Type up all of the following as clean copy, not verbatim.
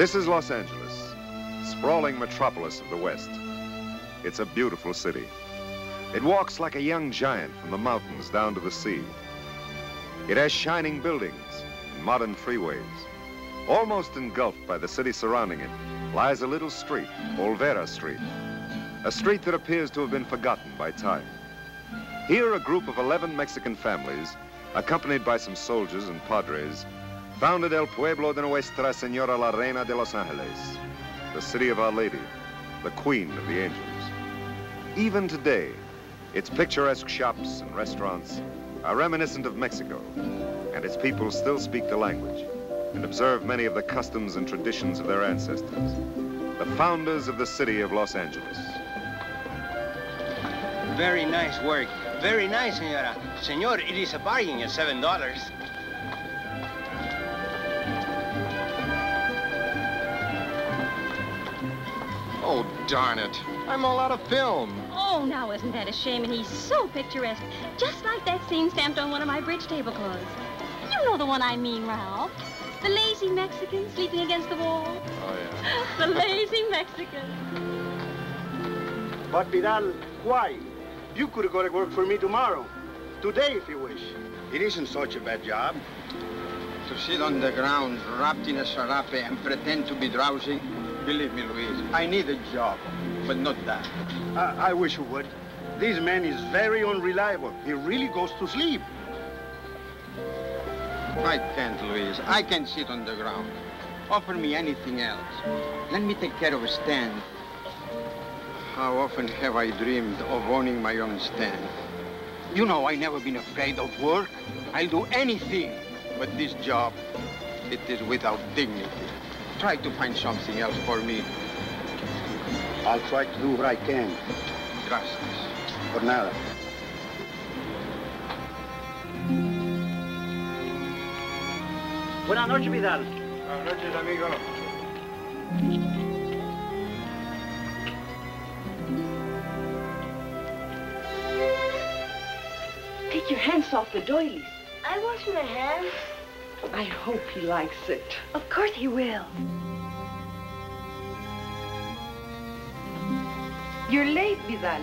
This is Los Angeles, sprawling metropolis of the West. It's a beautiful city. It walks like a young giant from the mountains down to the sea. It has shining buildings and modern freeways. Almost engulfed by the city surrounding it lies a little street, Olvera Street, a street that appears to have been forgotten by time. Here, a group of 11 Mexican families, accompanied by some soldiers and padres, founded El Pueblo de Nuestra Señora la Reina de Los Angeles, the city of Our Lady, the Queen of the Angels. Even today, its picturesque shops and restaurants are reminiscent of Mexico, and its people still speak the language and observe many of the customs and traditions of their ancestors, the founders of the city of Los Angeles. Very nice work. Very nice, Senora. Senor, it is a bargain at $7. Oh, darn it. I'm all out of film. Oh, now isn't that a shame? And he's so picturesque. Just like that scene stamped on one of my bridge tablecloths. You know the one I mean, Ralph. The lazy Mexican sleeping against the wall. Oh, yeah. The lazy Mexican. But Vidal, why? You could go to work for me tomorrow. Today, if you wish. It isn't such a bad job. To sit on the ground, wrapped in a sarape and pretend to be drowsy. Believe me, Luis, I need a job, but not that. I wish you would. This man is very unreliable. He really goes to sleep. I can't, Luis. I can't sit on the ground. Offer me anything else. Let me take care of a stand. How often have I dreamed of owning my own stand? You know, I've never been afraid of work. I'll do anything. But this job, it is without dignity. Try to find something else for me. I'll try to do what I can. Gracias. Por nada. Buenas noches, Vidal. Buenas noches, amigo. Take your hands off the doilies. I wash my hands. I hope he likes it. Of course he will. You're late, Vidal.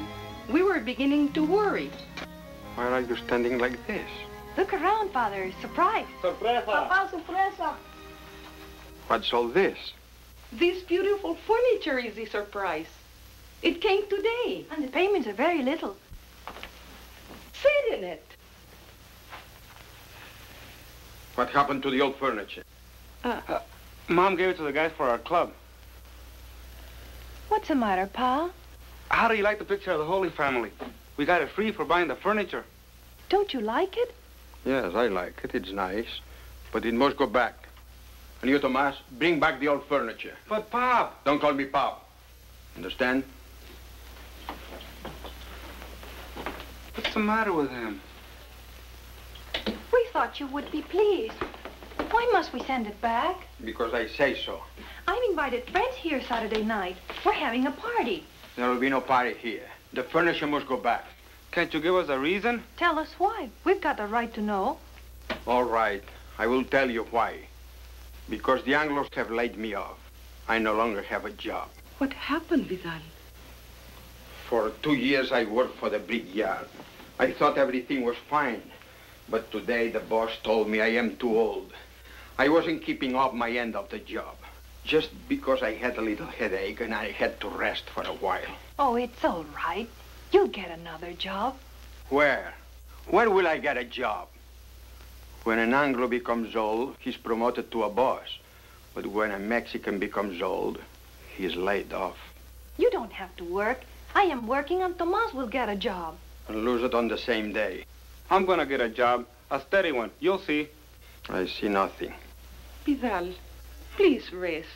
We were beginning to worry. Why are you standing like this? Look around, Father. Surprise. Sorpresa. Papa, sorpresa. What's all this? This beautiful furniture is the surprise. It came today. And the payments are very little. Sit in it. What happened to the old furniture? Mom gave it to the guys for our club. What's the matter, Pa? How do you like the picture of the Holy Family? We got it free for buying the furniture. Don't you like it? Yes, I like it. It's nice. But it must go back. And you, Tomas, bring back the old furniture. But, Pop! Don't call me Pop. Understand? What's the matter with him? We thought you would be pleased. Why must we send it back? Because I say so. I've invited friends here Saturday night. We're having a party. There will be no party here. The furniture must go back. Can't you give us a reason? Tell us why. We've got the right to know. All right. I will tell you why. Because the Anglos have laid me off. I no longer have a job. What happened, Vidal? For 2 years, I worked for the brickyard. I thought everything was fine. But today, the boss told me I am too old. I wasn't keeping up my end of the job. Just because I had a little headache and I had to rest for a while. Oh, it's all right. You'll get another job. Where? Where will I get a job? When an Anglo becomes old, he's promoted to a boss. But when a Mexican becomes old, he's laid off. You don't have to work. I am working and Tomas will get a job. And lose it on the same day. I'm gonna get a job. A steady one. You'll see. I see nothing. Vidal, please rest.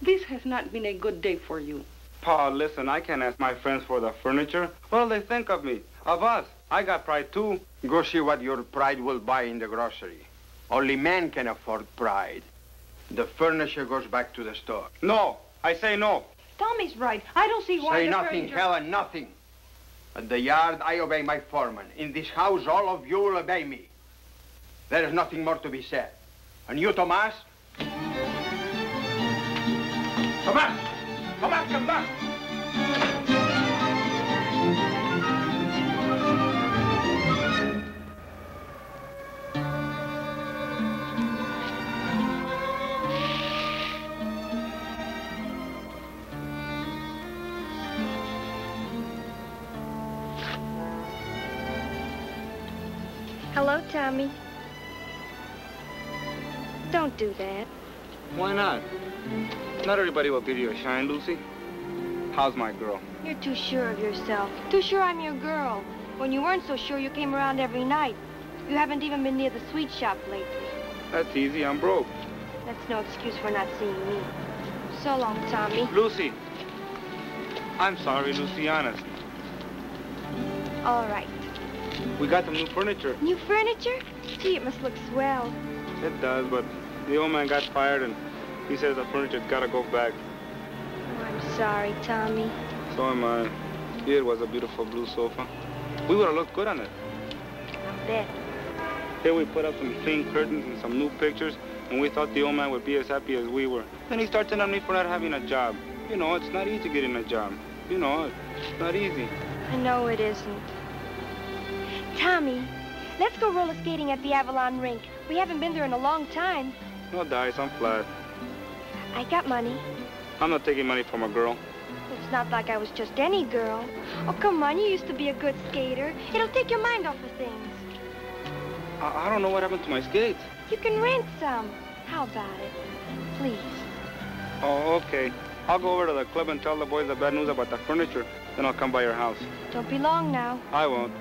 This has not been a good day for you. Pa, listen, I can't ask my friends for the furniture. What'll they think of me? Of us? I got pride, too. Go see what your pride will buy in the grocery. Only man can afford pride. The furniture goes back to the store. No. I say no. Tommy's right. I don't see why Say the nothing, furniture... Helen, nothing. At the yard, I obey my foreman. In this house, all of you will obey me. There is nothing more to be said. And you, Tomas? Come on! Come on, come back! Hello, Tommy. Don't do that. Why not? Not everybody will give you a shine, Lucy. How's my girl? You're too sure of yourself. Too sure I'm your girl. When you weren't so sure, you came around every night. You haven't even been near the sweet shop lately. That's easy, I'm broke. That's no excuse for not seeing me. So long, Tommy. Lucy. I'm sorry, Lucy, honest. All right. We got some new furniture. New furniture? Gee, it must look swell. It does, but the old man got fired and he says the furniture's gotta go back. Oh, I'm sorry, Tommy. So am I. It was a beautiful blue sofa. We would have looked good on it. I'll bet. Here we put up some clean curtains and some new pictures, and we thought the old man would be as happy as we were. Then he started on me for not having a job. You know, it's not easy getting a job. You know, it's not easy. I know it isn't. Tommy, let's go roller skating at the Avalon rink. We haven't been there in a long time. No dice, I'm flat. I got money. I'm not taking money from a girl. It's not like I was just any girl. Oh, come on, you used to be a good skater. It'll take your mind off of things. I don't know what happened to my skates. You can rent some. How about it? Please. Oh, okay. I'll go over to the club and tell the boys the bad news about the furniture. Then I'll come by your house. Don't be long now. I won't.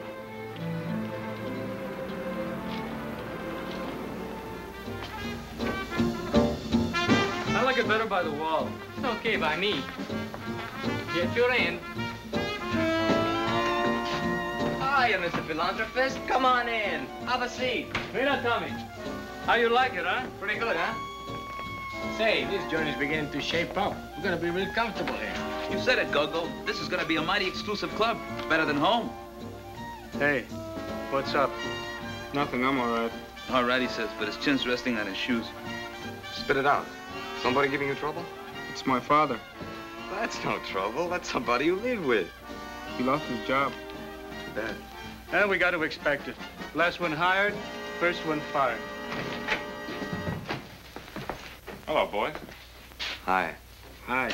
I like it better by the wall. It's okay by me. Get your in. Hiya, Mr. Philanthropist. Come on in. Have a seat. Mira, Tommy. How you like it, huh? Pretty good, huh? Say, this journey's beginning to shape up. We're gonna be real comfortable here. You said it, Gogo. This is gonna be a mighty exclusive club. Better than home. Hey, what's up? Nothing, I'm all right. All right, he says, but his chin's resting on his shoes. Spit it out. Somebody giving you trouble? It's my father. That's no trouble. That's somebody you live with. He lost his job. Too bad. And we got to expect it. Last one hired, first one fired. Hello, boys. Hi. Hi.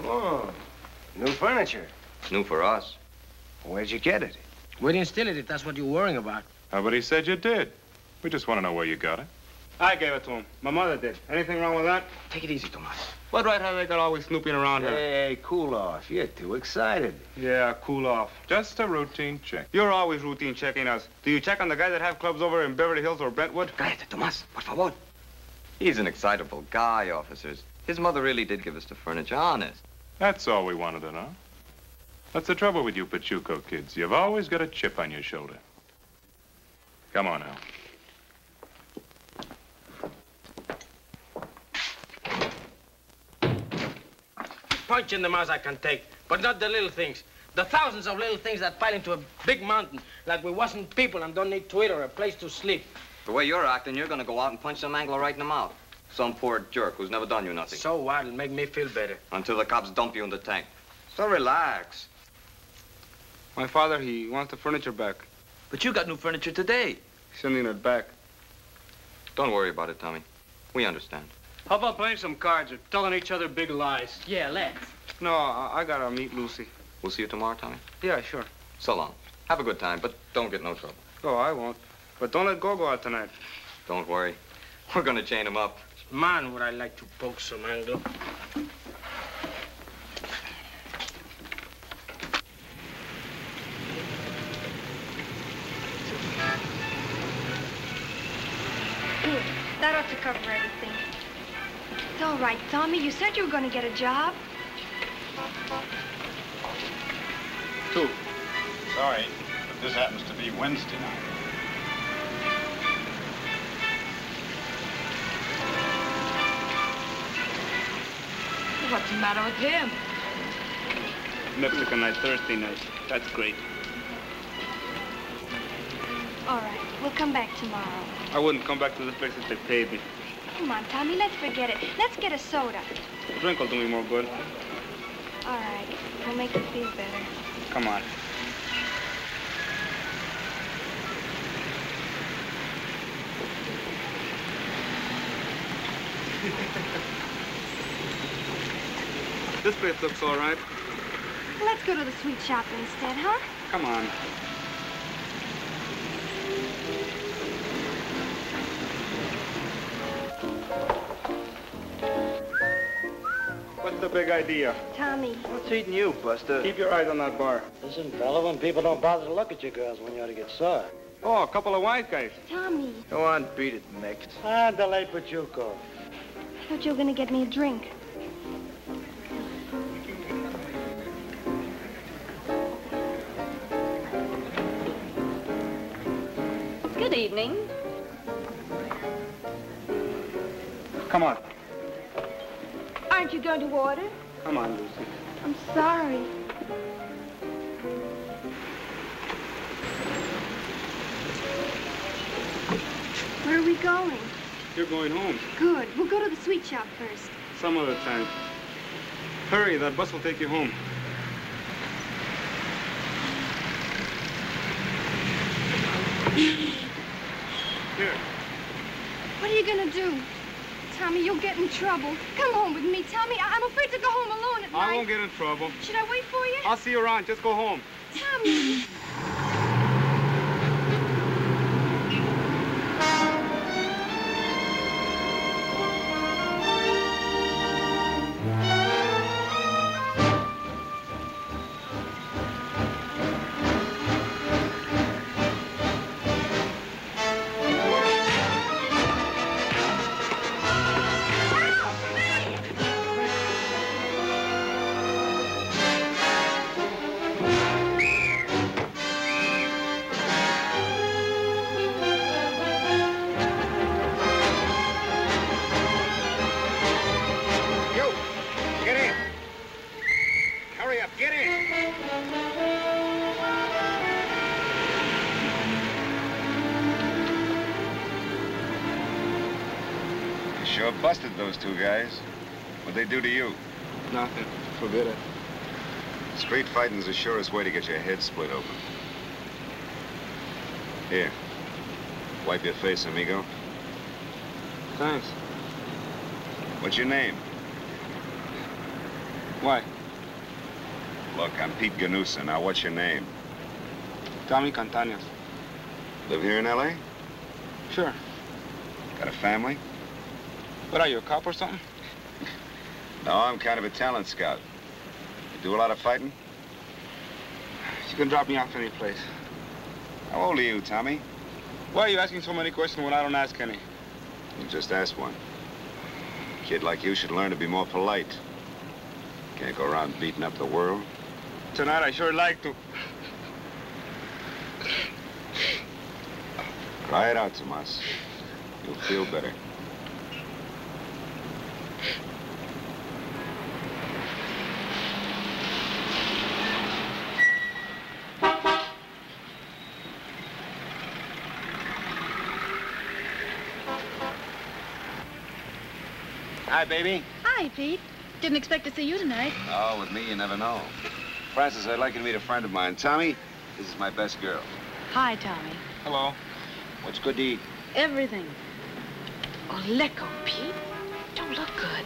Oh, new furniture. New for us. Where'd you get it? We didn't steal it if that's what you're worrying about. But he said you did. We just want to know where you got it. I gave it to him. My mother did. Anything wrong with that? Take it easy, Tomas. What right have they got always snooping around here? Hey, cool off. You're too excited. Yeah, cool off. Just a routine check. You're always routine checking us. Do you check on the guys that have clubs over in Beverly Hills or Brentwood? Cállate, Tomas. Por favor. He's an excitable guy, officers. His mother really did give us the furniture, honest. That's all we wanted to know. That's the trouble with you Pachuco kids. You've always got a chip on your shoulder. Come on now. Punch in the mouth I can take, but not the little things. The thousands of little things that pile into a big mountain, like we wasn't people and don't need to eat or a place to sleep. The way you're acting, you're gonna go out and punch some angler right in the mouth. Some poor jerk who's never done you nothing. So what? It'll make me feel better. Until the cops dump you in the tank. So relax. My father, he wants the furniture back. But you got new furniture today. He's sending it back. Don't worry about it, Tommy. We understand. How about playing some cards or telling each other big lies? Yeah, let's. No, I gotta meet Lucy. We'll see you tomorrow, Tommy. Yeah, sure. So long. Have a good time, but don't get no trouble. Oh, I won't. But don't let Go out tonight. Don't worry. We're gonna chain him up. Man, would I like to poke some angle. Here, that ought to cover everything. It's all right, Tommy. You said you were going to get a job. 2. Sorry, but this happens to be Wednesday night. What's the matter with him? Mexican night, Thursday night. That's great. All right, we'll come back tomorrow. I wouldn't come back to this place if they paid me. Come on, Tommy, let's forget it. Let's get a soda. A drink will do me more good. All right, we'll make you feel better. Come on. This place looks all right. Let's go to the sweet shop instead, huh? Come on. What's the big idea? Tommy. What's eating you, Buster? Keep your eyes on that bar. Listen, fella, when people don't bother to look at you girls when you ought to get sore. Oh, a couple of wise guys. Tommy. Go on, beat it, Mix. Ah, delay Pachuco. I thought you were going to get me a drink. Good evening. Come on. Aren't you going to order? Come on, Lucy. I'm sorry. Where are we going? You're going home. Good. We'll go to the sweet shop first. Some other time. Hurry, that bus will take you home. Here. What are you going to do? Tommy, you'll get in trouble. Come home with me, Tommy. I'm afraid to go home alone at night. I won't get in trouble. Should I wait for you? I'll see you around. Just go home. Tommy. Sure busted those two guys. What'd they do to you? Nothing. Forget it. Street fighting's the surest way to get your head split open. Here. Wipe your face, amigo. Thanks. What's your name? Why? Look, I'm Pete Ganusa. Now, what's your name? Tommy Cantañas. Live here in L.A.? Sure. Got a family? What are you, a cop or something? No, I'm kind of a talent scout. You do a lot of fighting? You can drop me off any place. How old are you, Tommy? Why are you asking so many questions when I don't ask any? You just asked one. A kid like you should learn to be more polite. Can't go around beating up the world. Tonight, I sure like to. Cry it out, Tomas. You'll feel better. Hi, baby. Hi, Pete. Didn't expect to see you tonight. Oh, with me, you never know. Francis, I'd like you to meet a friend of mine. Tommy, this is my best girl. Hi, Tommy. Hello. What's good to eat? Everything. Oh, let go, Pete. Don't look good.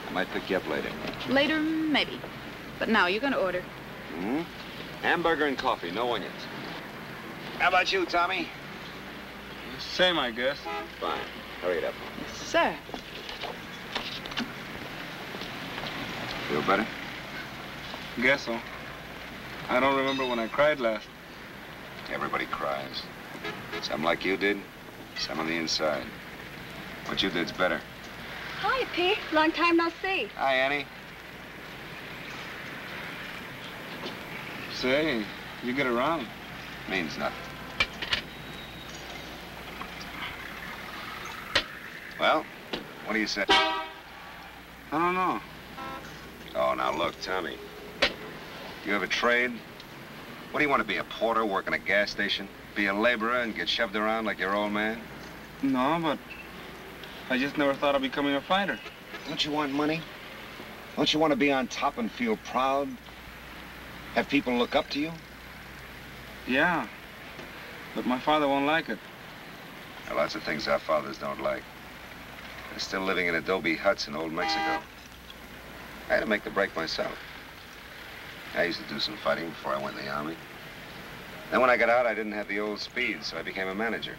I might pick you up later. Later, maybe. But now, you're going to order. Hmm? Hamburger and coffee, no onions. How about you, Tommy? Same, I guess. Fine. Hurry it up. Sir. Feel better? Guess so. I don't remember when I cried last. Everybody cries. Some like you did, some on the inside. What you did's better. Hi, Pete. Long time no see. Hi, Annie. Say, you get around. Means nothing. Well, what do you say? I don't know. Oh, now look, Tommy. You have a trade? What do you want to be, a porter, work in a gas station? Be a laborer and get shoved around like your old man? No, but I just never thought of becoming a fighter. Don't you want money? Don't you want to be on top and feel proud? Have people look up to you? Yeah, but my father won't like it. There are lots of things our fathers don't like. They're still living in adobe huts in old Mexico. I had to make the break myself. I used to do some fighting before I went in the army. Then when I got out, I didn't have the old speed, so I became a manager.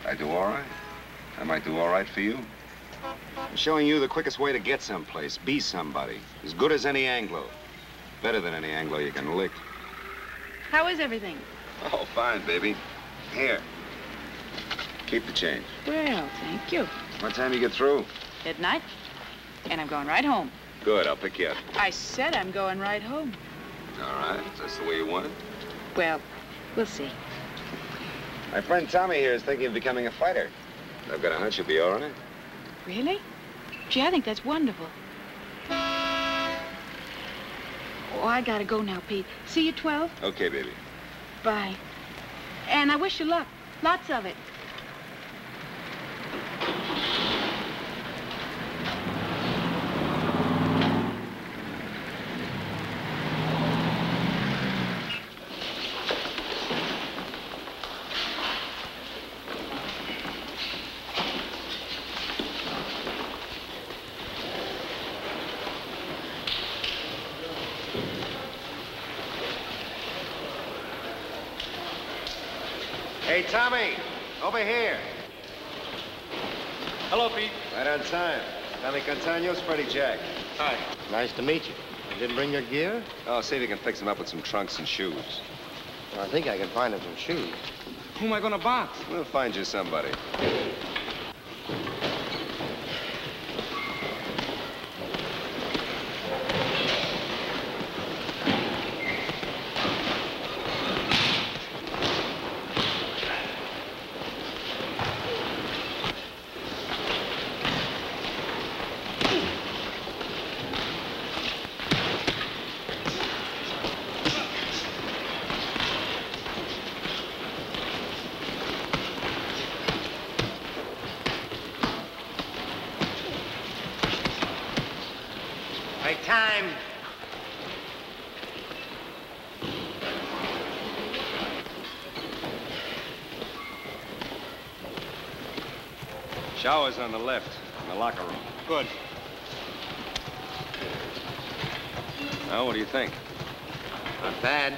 I do all right. I might do all right for you. I'm showing you the quickest way to get someplace, be somebody. As good as any Anglo. Better than any Anglo you can lick. How is everything? Oh, fine, baby. Here. Keep the change. Well, thank you. What time you get through? Midnight. And I'm going right home. Good, I'll pick you up. I said I'm going right home. All right, that's the way you want it? Well, we'll see. My friend Tommy here is thinking of becoming a fighter. I've got a hunch you'll be all right. Really? Gee, I think that's wonderful. Oh, I gotta go now, Pete. See you 12? Okay, baby. Bye. And I wish you luck. Lots of it. Hey, Tommy, over here. Hello, Pete. Right on time. Tommy Catanios, Freddie Jack. Hi. Nice to meet you. You didn't bring your gear? Oh, see if you can fix him up with some trunks and shoes. Well, I think I can find him some shoes. Who am I gonna box? We'll find you somebody. Right, time. Shower's on the left, in the locker room. Good. Now, what do you think? Not bad.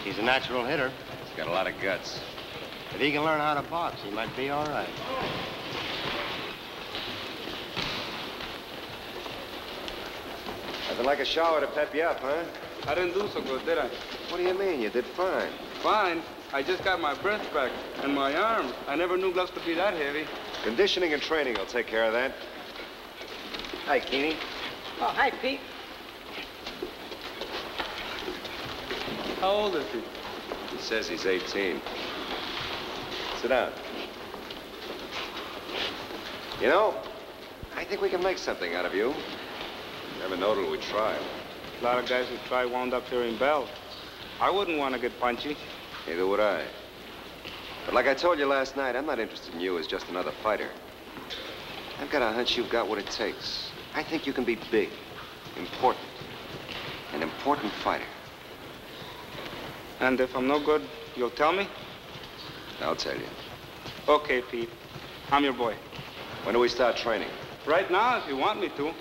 He's a natural hitter. He's got a lot of guts. If he can learn how to box, he might be all right. Nothing like a shower to pep you up, huh? I didn't do so good, did I? What do you mean? You did fine. Fine. I just got my breath back. And my arm. I never knew gloves could be that heavy. Conditioning and training will take care of that. Hi, Keeney. Oh, hi, Pete. How old is he? He says he's 18. Sit down. You know, I think we can make something out of you. Never know till we try. A lot of guys who try wound up hearing bells. I wouldn't want to get punchy. Neither would I. But like I told you last night, I'm not interested in you as just another fighter. I've got a hunch you've got what it takes. I think you can be big, important, an important fighter. And if I'm no good, you'll tell me? I'll tell you. Okay, Pete. I'm your boy. When do we start training? Right now, if you want me to.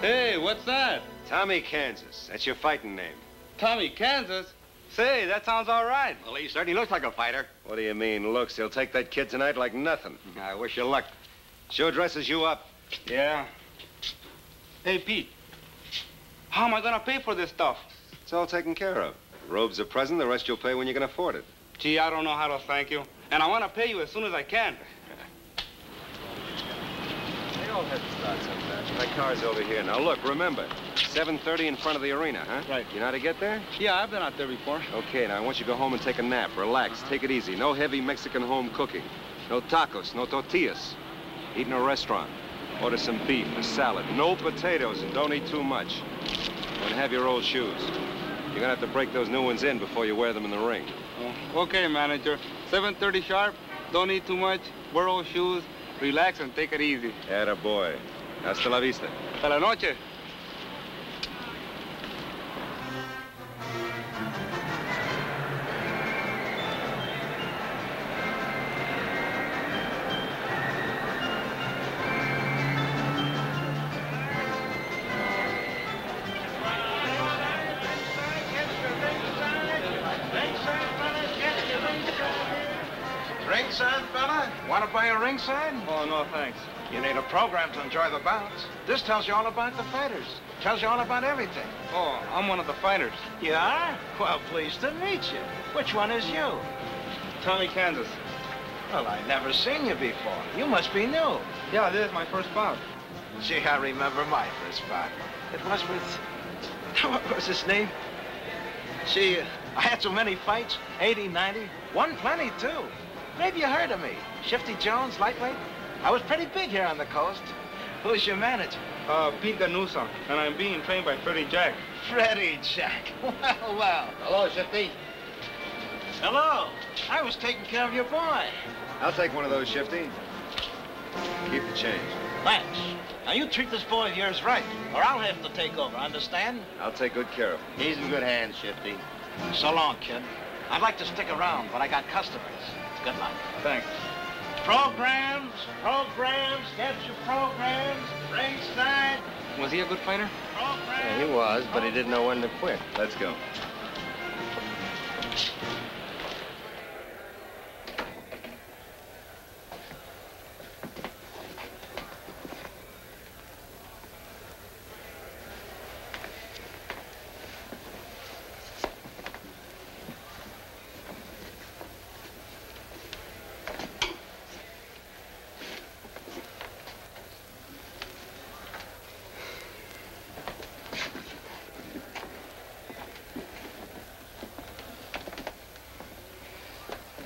Hey, what's that? Tommy, Kansas. That's your fighting name. Tommy, Kansas? Say, that sounds all right. Well, he certainly looks like a fighter. What do you mean, looks? He'll take that kid tonight like nothing. I wish you luck. Sure dresses you up. Yeah. Hey, Pete. How am I gonna pay for this stuff? It's all taken care of. Robe's a present, the rest you'll pay when you can afford it. Gee, I don't know how to thank you. And I want to pay you as soon as I can. They all have to start sometime. My car's over here. Now, look, remember, 7:30 in front of the arena, huh? Right. You know how to get there? Yeah, I've been out there before. Okay, now I want you to go home and take a nap. Relax, take it easy. No heavy Mexican home cooking. No tacos, no tortillas. Eat in a restaurant. Order some beef, a salad. No potatoes, and don't eat too much. And have your old shoes. You're gonna have to break those new ones in before you wear them in the ring. Oh, okay, manager. 7:30 sharp. Don't eat too much. Wear old shoes. Relax and take it easy. Atta boy. Hasta la vista. Hasta la noche. Ringside, fella? Want to buy a ringside? Oh, no, thanks. You need a program to enjoy the bouts. This tells you all about the fighters. Tells you all about everything. Oh, I'm one of the fighters. You are? Well, pleased to meet you. Which one is you? Tommy, Kansas. Well, I've never seen you before. You must be new. Yeah, this is my first bout. Gee, I remember my first bout. It was with... What was his name? Gee, I had so many fights. 80, 90. Won plenty, too. Maybe you heard of me. Shifty Jones, lightweight. I was pretty big here on the coast. Who's your manager? Pete Ganusa, and I'm being trained by Freddie Jack. Freddie Jack. Well. Hello, Shifty. Hello. I was taking care of your boy. I'll take one of those, Shifty. Keep the change. Thanks. Now, you treat this boy of yours right, or I'll have to take over, understand? I'll take good care of him. He's in good hands, Shifty. So long, kid. I'd like to stick around, but I got customers. Good luck. Thanks. Programs, get your programs, ringside. Was he a good fighter? Programs. Yeah, he was, but he didn't know when to quit. Let's go.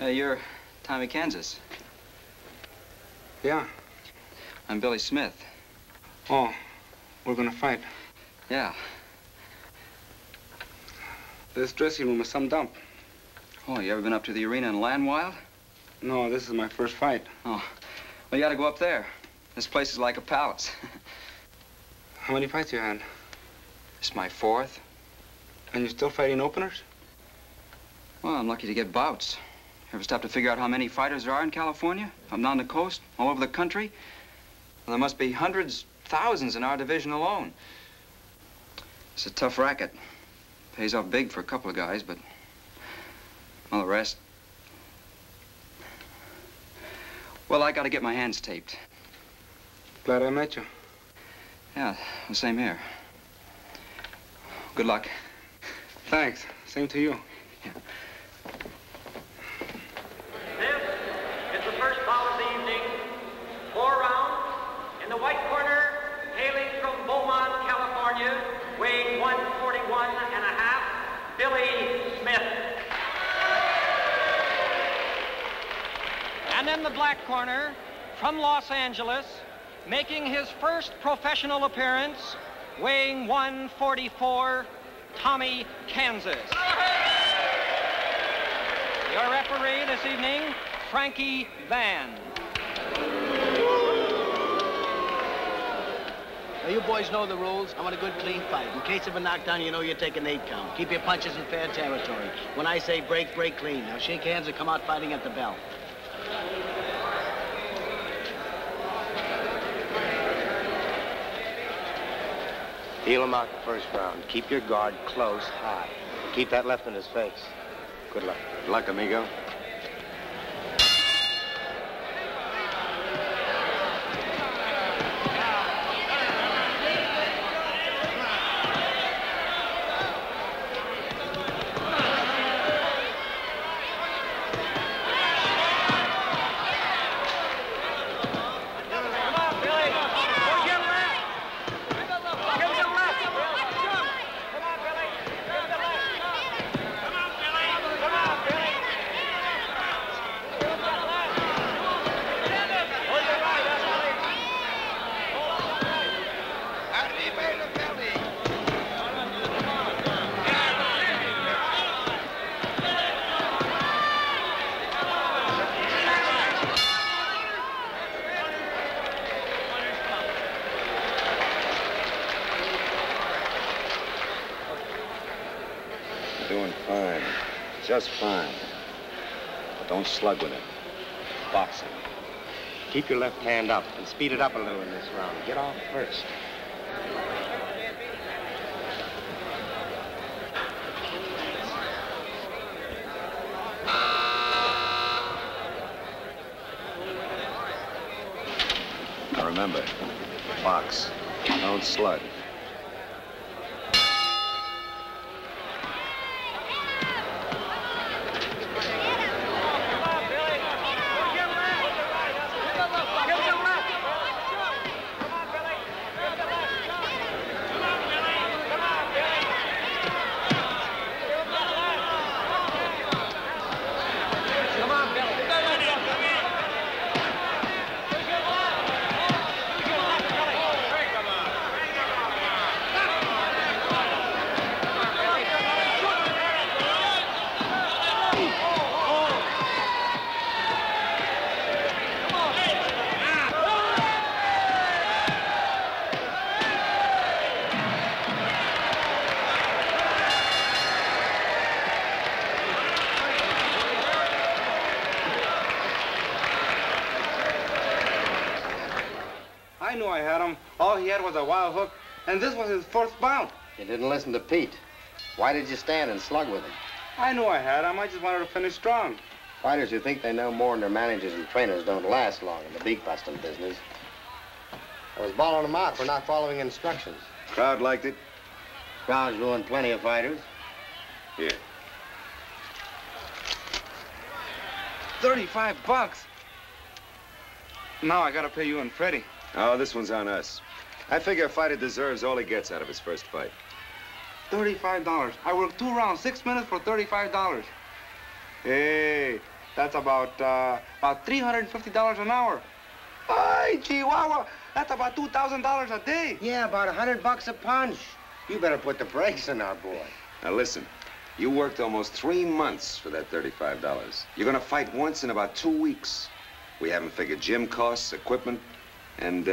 You're Tommy, Kansas. Yeah. I'm Billy Smith. Oh, we're gonna fight. Yeah. This dressing room is some dump. Oh, you ever been up to the arena in Landwild? No, this is my first fight. Oh, well, you gotta go up there. This place is like a palace. How many fights you had? It's my fourth. And you're still fighting openers? Well, I'm lucky to get bouts. Ever stop to figure out how many fighters there are in California? Up and down the coast, all over the country? Well, there must be hundreds, thousands in our division alone. It's a tough racket. Pays off big for a couple of guys, but... well, the rest... well, I gotta get my hands taped. Glad I met you. Yeah, the same here. Good luck. Thanks. Same to you. Yeah. This is the first bout of the evening. 4 rounds. In the white corner, hailing from Beaumont, California, weighing 141 and a half, Billy Smith. And in the black corner, from Los Angeles, making his first professional appearance, weighing 144, Tommy, Kansas. Your referee this evening, Frankie Van. Now, you boys know the rules. I want a good, clean fight. In case of a knockdown, you know you take an 8 count. Keep your punches in fair territory. When I say break, break clean. Now, shake hands and come out fighting at the bell. Deal him out the first round. Keep your guard close, high. Keep that left in his face. Good luck. Good luck, amigo. Doing fine. Just fine. But don't slug with it. Boxing. Keep your left hand up and speed it up a little in this round. Get off first. Now remember, box. Don't slug. I knew I had him. All he had was a wild hook, and this was his first bout. You didn't listen to Pete. Why did you stand and slug with him? I knew I had him. I just wanted to finish strong. Fighters who think they know more than their managers and trainers don't last long in the beak busting business. I was bawling them out for not following instructions. Crowd liked it. Crowds ruined plenty of fighters. Here. $35. Now I gotta pay you and Freddie. Oh, this one's on us. I figure a fighter deserves all he gets out of his first fight. $35. I worked 2 rounds, 6 minutes for $35. Hey, that's about $350 an hour. Ay, Chihuahua, that's about $2,000 a day. Yeah, about $100 a punch. You better put the brakes on our boy. Now listen, you worked almost 3 months for that $35. You're gonna fight once in about 2 weeks. We haven't figured gym costs, equipment, and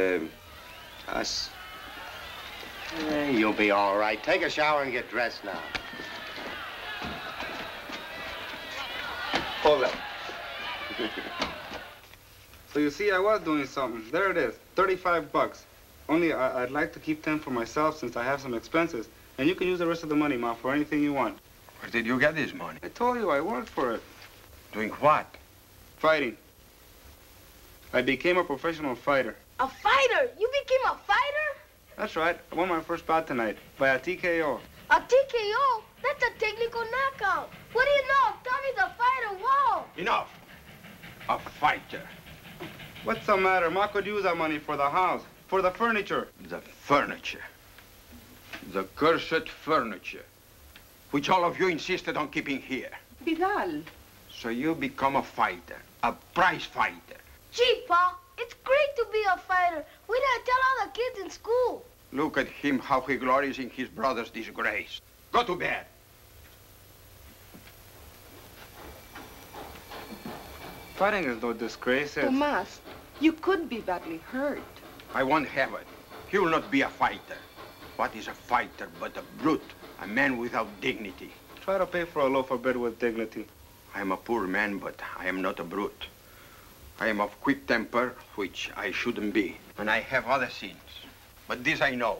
us. You'll be all right. Take a shower and get dressed now. Hold up. So you see, I was doing something. There it is, $35. Only I'd like to keep 10 for myself since I have some expenses. And you can use the rest of the money, Ma, for anything you want. Where did you get this money? I told you I worked for it. Doing what? Fighting. I became a professional fighter. A fighter? You became a fighter? That's right. I won my first bout tonight by a TKO. A TKO? That's a technical knockout. What do you know? Tommy's a fighter. Whoa. Enough. A fighter. What's the matter? Ma could use that money for the house, for the furniture. The furniture. The cursed furniture, which all of you insisted on keeping here. Vidal. So you become a fighter, a prize fighter. Gee, Pa, it's great to be a fighter. We didn't tell all the kids in school. Look at him, how he glories in his brother's disgrace. Go to bed. Fighting is no disgrace. It's... Tomas, you could be badly hurt. I won't have it. He will not be a fighter. What is a fighter but a brute, a man without dignity? Try to pay for a loaf of bread with dignity. I am a poor man, but I am not a brute. I am of quick temper, which I shouldn't be. And I have other sins. But this I know.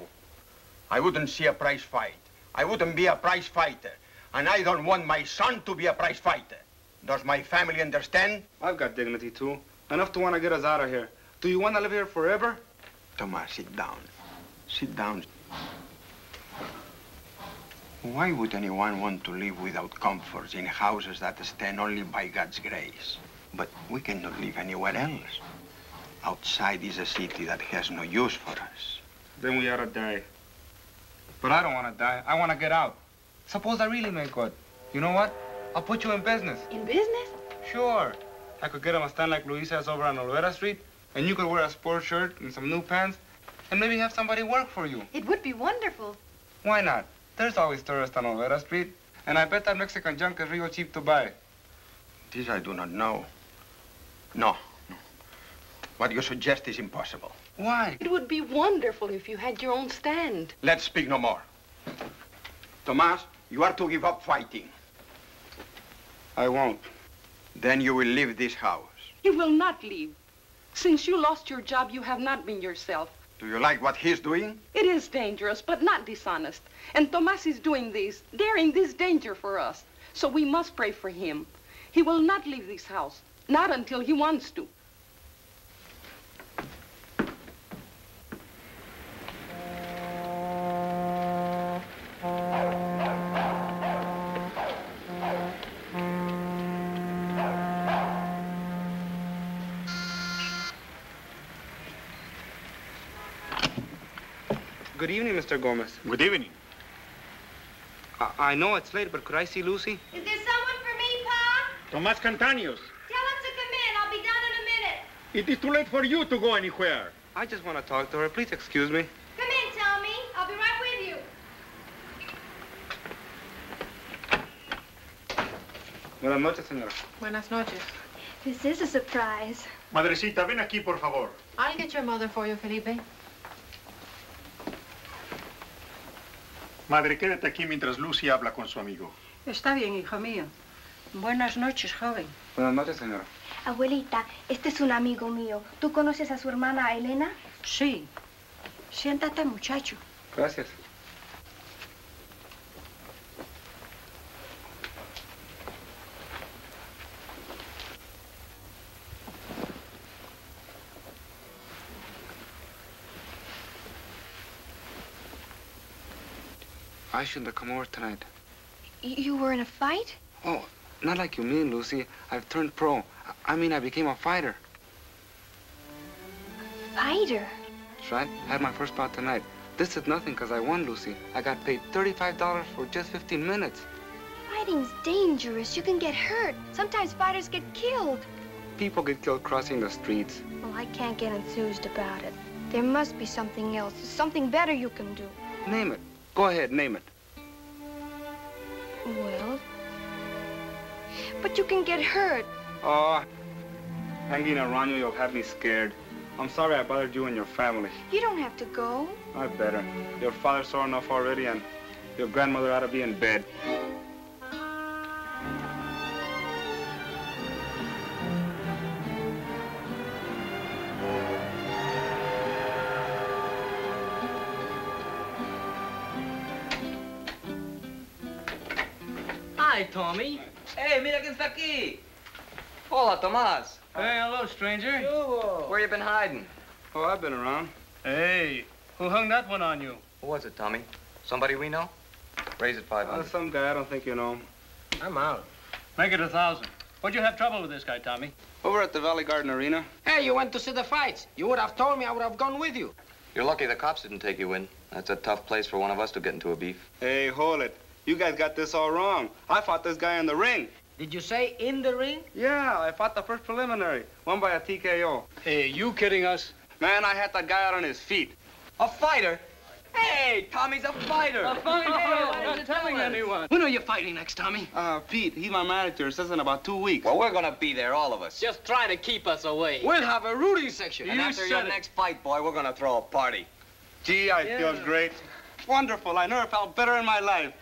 I wouldn't see a prize fight. I wouldn't be a prize fighter. And I don't want my son to be a prize fighter. Does my family understand? I've got dignity, too. Enough to want to get us out of here. Do you want to live here forever? Tomas, sit down. Sit down. Why would anyone want to live without comforts in houses that stand only by God's grace? But we cannot live anywhere else. Outside is a city that has no use for us. Then we ought to die. But I don't want to die. I want to get out. Suppose I really make good. You know what? I'll put you in business. In business? Sure. I could get him a stand like Luis has over on Olvera Street, and you could wear a sports shirt and some new pants, and maybe have somebody work for you. It would be wonderful. Why not? There's always tourists on Olvera Street, and I bet that Mexican junk is real cheap to buy. This I do not know. No. What you suggest is impossible. Why? It would be wonderful if you had your own stand. Let's speak no more. Tomas, you are to give up fighting. I won't. Then you will leave this house. He will not leave. Since you lost your job, you have not been yourself. Do you like what he's doing? It is dangerous, but not dishonest. And Tomas is doing this, daring this danger for us. So we must pray for him. He will not leave this house, not until he wants to. Good evening, Mr. Gomez. Good evening. I know it's late, but could I see Lucy? Is there someone for me, Pa? Tomas Cantanios. Tell him to come in. I'll be done in a minute. It is too late for you to go anywhere. I just want to talk to her. Please excuse me. Come in, Tommy. I'll be right with you. Buenas noches, señora. Buenas noches. This is a surprise. Madrecita, ven aquí, por favor. I'll get your mother for you, Felipe. Madre, quédate aquí mientras Lucy habla con su amigo. Está bien, hijo mío. Buenas noches, joven. Buenas noches, señora. Abuelita, este es un amigo mío. ¿Tú conoces a su hermana Elena? Sí. Siéntate, muchacho. Gracias. I shouldn't have come over tonight. You were in a fight? Oh, not like you mean, Lucy. I've turned pro. I mean, I became a fighter. Fighter? That's right. I had my first bout tonight. This is nothing because I won, Lucy. I got paid $35 for just 15 minutes. Fighting's dangerous. You can get hurt. Sometimes fighters get killed. People get killed crossing the streets. Well, I can't get enthused about it. There must be something else, something better you can do. Name it. Go ahead, name it. Well, but you can get hurt. Oh, hanging around you, you'll have me scared. I'm sorry I bothered you and your family. You don't have to go. I better. Your father's sore enough already, and your grandmother ought to be in bed. Hi, Tommy. Hey, mira quién está aquí. Hola, Tomás. Hey, hello, stranger. Where you been hiding? Oh, I've been around. Hey, who hung that one on you? Who was it, Tommy? Somebody we know? Raise it 500. Some guy, I don't think you know him. I'm out. Make it 1,000. What'd you have trouble with this guy, Tommy? Over at the Valley Garden Arena. Hey, you went to see the fights. You would have told me, I would have gone with you. You're lucky the cops didn't take you in. That's a tough place for one of us to get into a beef. Hey, hold it. You guys got this all wrong. I fought this guy in the ring. Did you say in the ring? Yeah, I fought the first preliminary. Won by a TKO. Hey, you kidding us? Man, I had that guy out on his feet. A fighter? Hey, Tommy's a fighter. A fighter? I'm not telling anyone. When are you fighting next, Tommy? Pete, he's my manager. Says in about 2 weeks. Well, we're gonna be there, all of us. Just try to keep us away. We'll have a rooting section. And after your next fight, boy, we're gonna throw a party. Gee, I feel great. Wonderful. I never felt better in my life.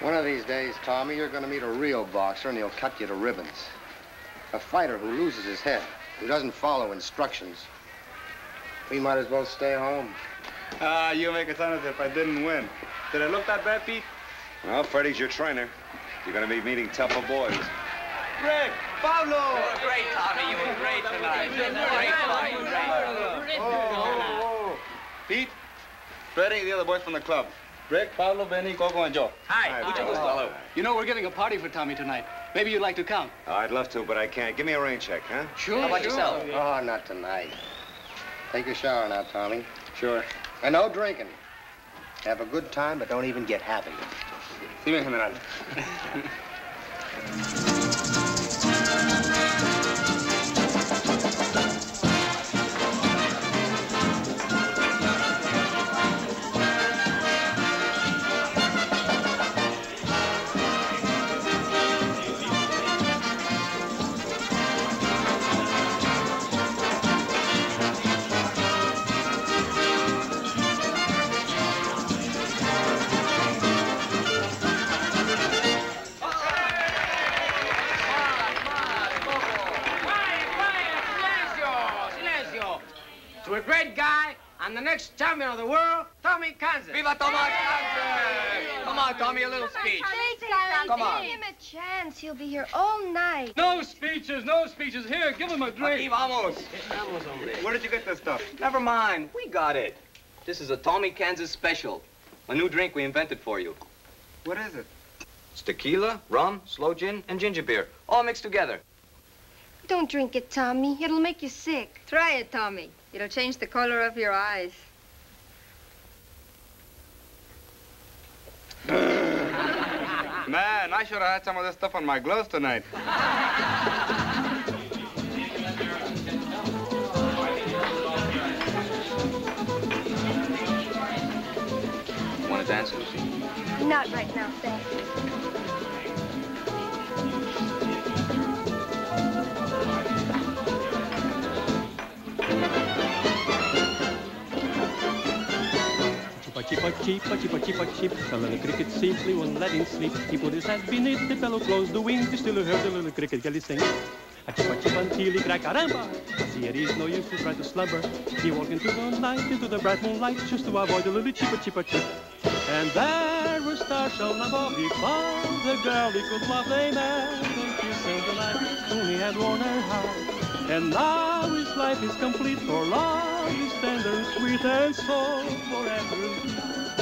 One of these days, Tommy, you're going to meet a real boxer and he'll cut you to ribbons. A fighter who loses his head, who doesn't follow instructions. We might as well stay home. You make it sound as if I didn't win. Did I look that bad, Pete? Well, Freddie's your trainer. You're going to be meeting tougher boys. Rick! Pablo! You were great, Tommy. You were great tonight. Great. Oh. Pete, Freddie, the other boys from the club. Rick, Pablo, Benny, Coco, and Joe. Hi. Mucho gusto. You know, we're giving a party for Tommy tonight. Maybe you'd like to come. Oh, I'd love to, but I can't. Give me a rain check, huh? Sure. How about yourself? Oh, not tonight. Take a shower now, Tommy. Sure. And no drinking. Have a good time, but don't even get half of it. Sí, mi general. To a great guy and the next champion of the world, Tommy Kansas. Viva Tomás Kansas! Come on, Tommy, a little speech. Come on. Give him a chance. He'll be here all night. No speeches, no speeches. Here, give him a drink. Aquí vamos. Where did you get this stuff? Never mind. We got it. This is a Tommy Kansas special. A new drink we invented for you. What is it? It's tequila, rum, sloe gin, and ginger beer, all mixed together. Don't drink it, Tommy. It'll make you sick. Try it, Tommy. It'll change the color of your eyes. Man, I should have had some of this stuff on my gloves tonight. Want to dance, Lucy? Not right now, thanks. Chip. The little cricket simply won't let him sleep. He put his head beneath the pillow, closed the wings. He still heard the little cricket girlie sing. A chip until he cried, caramba! I see it is no use to try to slumber. He walked into the night, into the bright moonlight, just to avoid the little chip. And there were stars shone above. He found the girl he could love. They met and kissed in the night. Only had worn her heart. And now his life is complete, for love is tender and sweet, and so forever.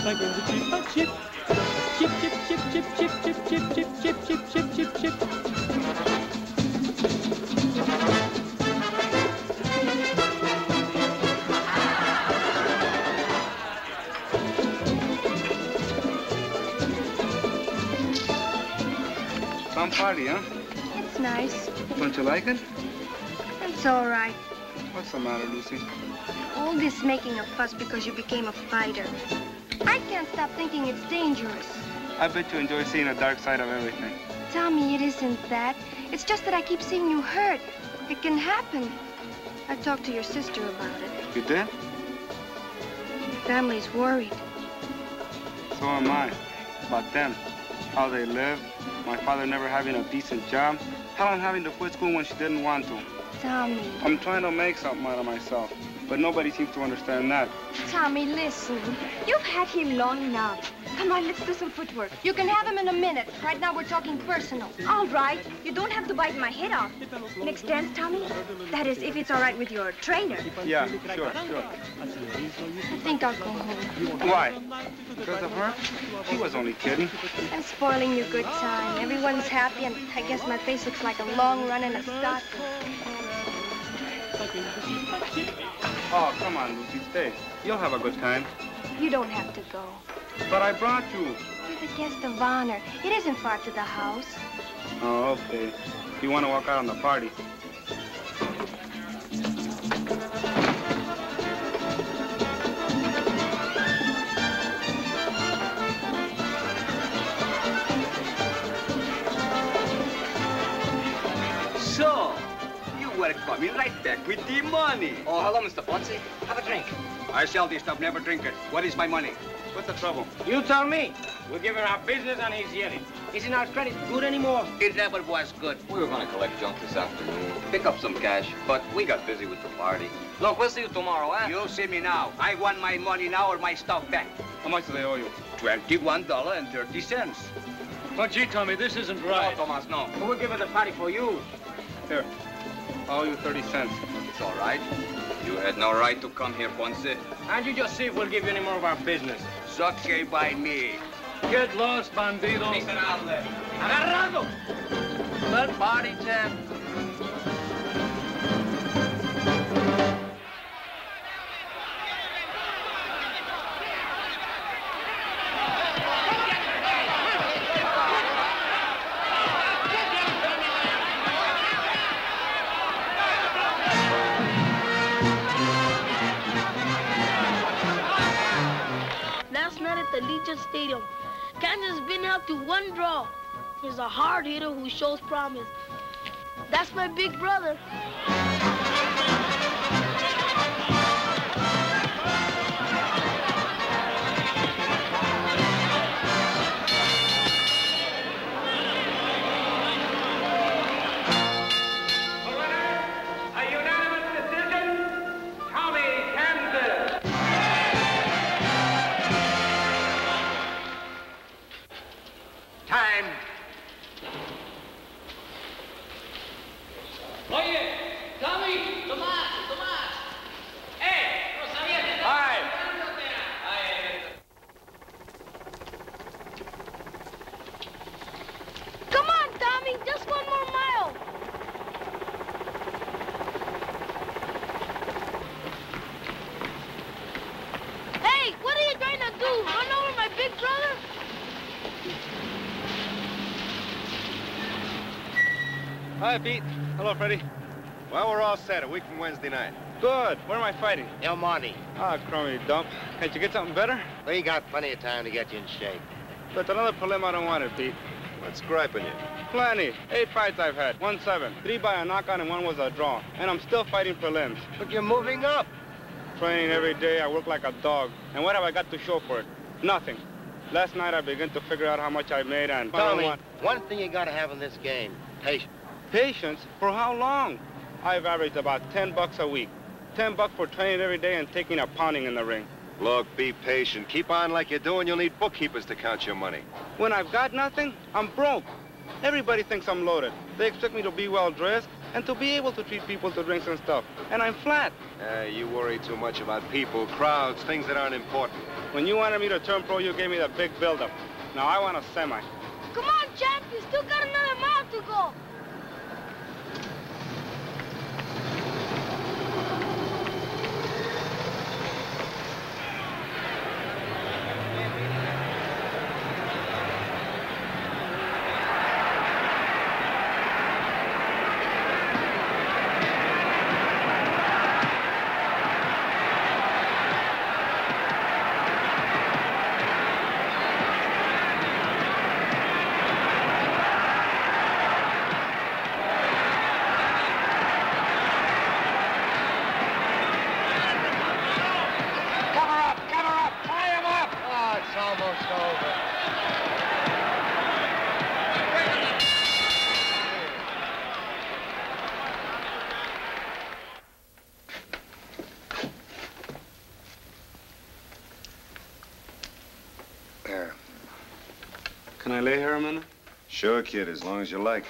Like in the chip. Chip. Some party, huh? It's nice. Don't you like it? It's all right. What's the matter, Lucy? All this making a fuss because you became a fighter. I can't stop thinking it's dangerous. I bet you enjoy seeing the dark side of everything. Tommy, it isn't that. It's just that I keep seeing you hurt. It can happen. I talked to your sister about it. You did? Family's worried. So am I. About them. How they live. My father never having a decent job. Helen having to quit school when she didn't want to. Tommy. I'm trying to make something out of myself, but nobody seems to understand that. Tommy, listen. You've had him long enough. Come on, let's do some footwork. You can have him in a minute. Right now, we're talking personal. All right. You don't have to bite my head off. Next dance, Tommy? That is, if it's all right with your trainer. Yeah, sure. I think I'll go home. Why? Because of her? She was only kidding. I'm spoiling your good time. Everyone's happy, and I guess my face looks like a long run in a stocking. Oh, come on, Lucy, stay. You'll have a good time. You don't have to go. But I brought you. You're the guest of honor. It isn't far to the house. Oh, okay. You want to walk out on the party? So, you were coming right back with the money. Oh, hello, Mr. Ponce. Have a drink. I sell this stuff, never drink it. What is my money? What's the trouble? You tell me. We give him our business and he's yelling. Isn't our credit good anymore? It never was good. We were gonna collect junk this afternoon, pick up some cash, but we got busy with the party. Look, we'll see you tomorrow, eh? You'll see me now. I want my money now or my stuff back. How much do they owe you? $21.30. But gee, Tommy, this isn't right. No, Tomas, no. We'll give it the party for you. Here, I owe you 30 cents. It's all right. You had no right to come here, Ponce. And you just see if we'll give you any more of our business. Sucky by me. Get lost, bandido. Miserable. Agarrado. Well, party, champ. Last night at the Legion Stadium, Kansas has been held to one draw. He's a hard hitter who shows promise. That's my big brother. A unanimous decision, Tommy Kansas. Time. Oye, Tommy, Tomás. Hey, no sabía que Hi. Come on, Tommy, just one more mile. Hey, what are you trying to do? Run over my big brother? Hi, Pete. Hello, Freddie. Well, we're all set. A week from Wednesday night. Good. Where am I fighting? El Monte. Ah, crummy dump. Can't you get something better? We got plenty of time to get you in shape. But another prelim I don't want it, Pete. What's griping you? Plenty. 8 fights I've had. 1-7. 3 by a knockout and 1 was a draw. And I'm still fighting prelims. But you're moving up. Training every day. I work like a dog. And what have I got to show for it? Nothing. Last night I began to figure out how much I made and... Tommy, one thing you gotta have in this game, patience. Patience? For how long? I've averaged about $10 a week. $10 for training every day and taking a pounding in the ring. Look, be patient. Keep on like you're doing. You'll need bookkeepers to count your money. When I've got nothing, I'm broke. Everybody thinks I'm loaded. They expect me to be well-dressed and to be able to treat people to drinks and stuff. And I'm flat. You worry too much about people, crowds, things that aren't important. When you wanted me to turn pro, you gave me the big build-up. Now I want a semi. Come on, champ, you still got another mile to go. Can I lay here a minute? Sure, kid, as long as you like.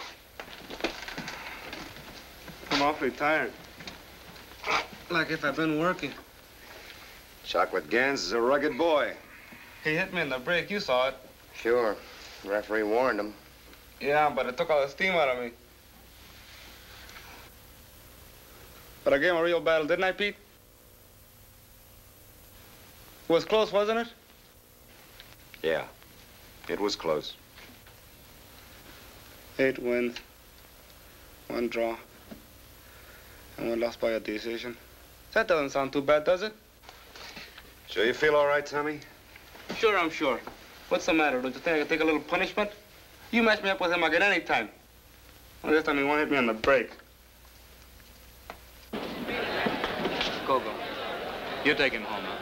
I'm awfully tired. Like if I've been working. Chocolate Gans is a rugged boy. He hit me in the break. You saw it. Sure. The referee warned him. Yeah, but it took all the steam out of me. But I gave him a real battle, didn't I, Pete? It was close, wasn't it? Yeah. It was close. 8 wins, 1 draw, and 1 lost by a decision. That doesn't sound too bad, does it? Sure you feel all right, Tommy? Sure, I'm sure. What's the matter? Don't you think I could take a little punishment? You match me up with him, I get any time. Well, this time he won't hit me on the break. Go. You take him home, huh?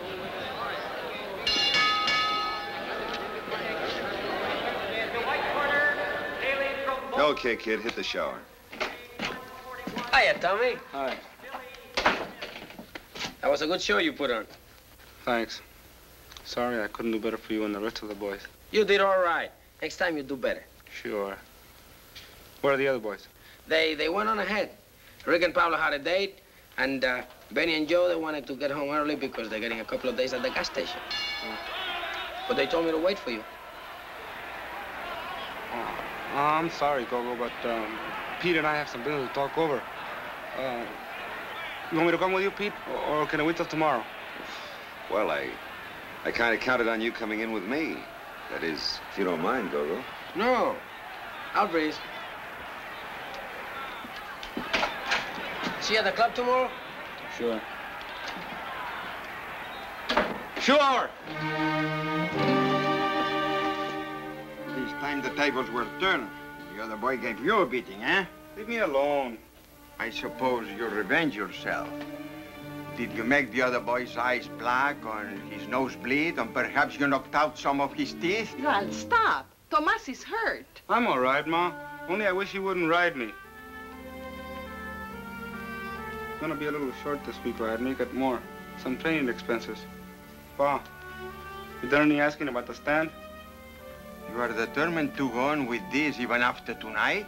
Okay, kid, hit the shower. Hiya, Tommy. Hi. That was a good show you put on. Thanks. Sorry I couldn't do better for you and the rest of the boys. You did all right. Next time you do better. Sure. Where are the other boys? They went on ahead. Rick and Pablo had a date, and Benny and Joe, they wanted to get home early because they're getting a couple of days at the gas station. But they told me to wait for you. I'm sorry, Gogo, but Pete and I have some business to talk over. You want me to come with you, Pete, or can I wait till tomorrow? Well, I kind of counted on you coming in with me. That is, if you don't mind, Gogo. No, I'll breeze. See you at the club tomorrow? Sure. Sure! This time the tables were turned. The other boy gave you a beating, eh? Leave me alone. I suppose you revenge yourself. Did you make the other boy's eyes black or his nose bleed, and perhaps you knocked out some of his teeth? Well, stop. Tomas is hurt. I'm all right, Ma. Only I wish he wouldn't ride me. It's gonna be a little short this week, or I'd make it more. Some training expenses. Pa, you done any asking about the stand? You are determined to go on with this even after tonight?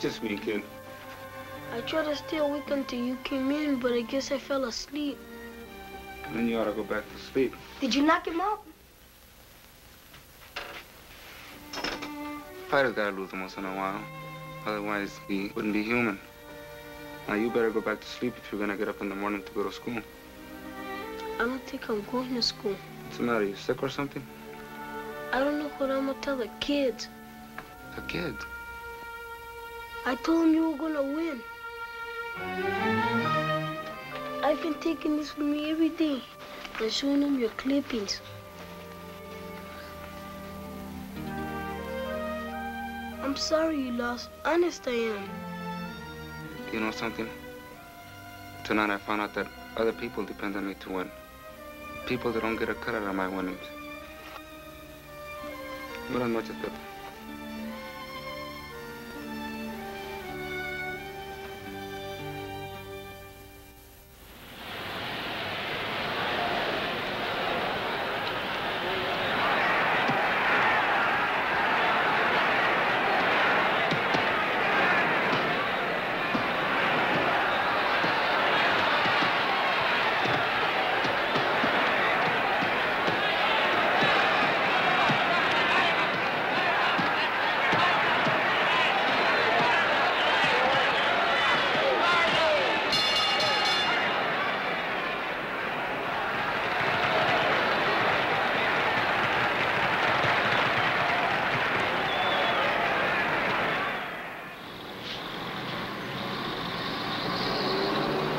Just me, kid. I tried to stay awake until you came in, but I guess I fell asleep. Then you ought to go back to sleep. Did you knock him out? Fighters gotta lose him once in a while. Otherwise, he wouldn't be human. Now, you better go back to sleep if you're gonna get up in the morning to go to school. I don't think I'm going to school. What's the matter? You sick or something? I don't know what I'm gonna tell the kids. The kids? I told them you were gonna win. I've been taking this with me every day and showing them your clippings. I'm sorry you lost. Honest, I am. You know something? Tonight I found out that other people depend on me to win. People that don't get a cut out of my winnings. Buenas noches, Pepe.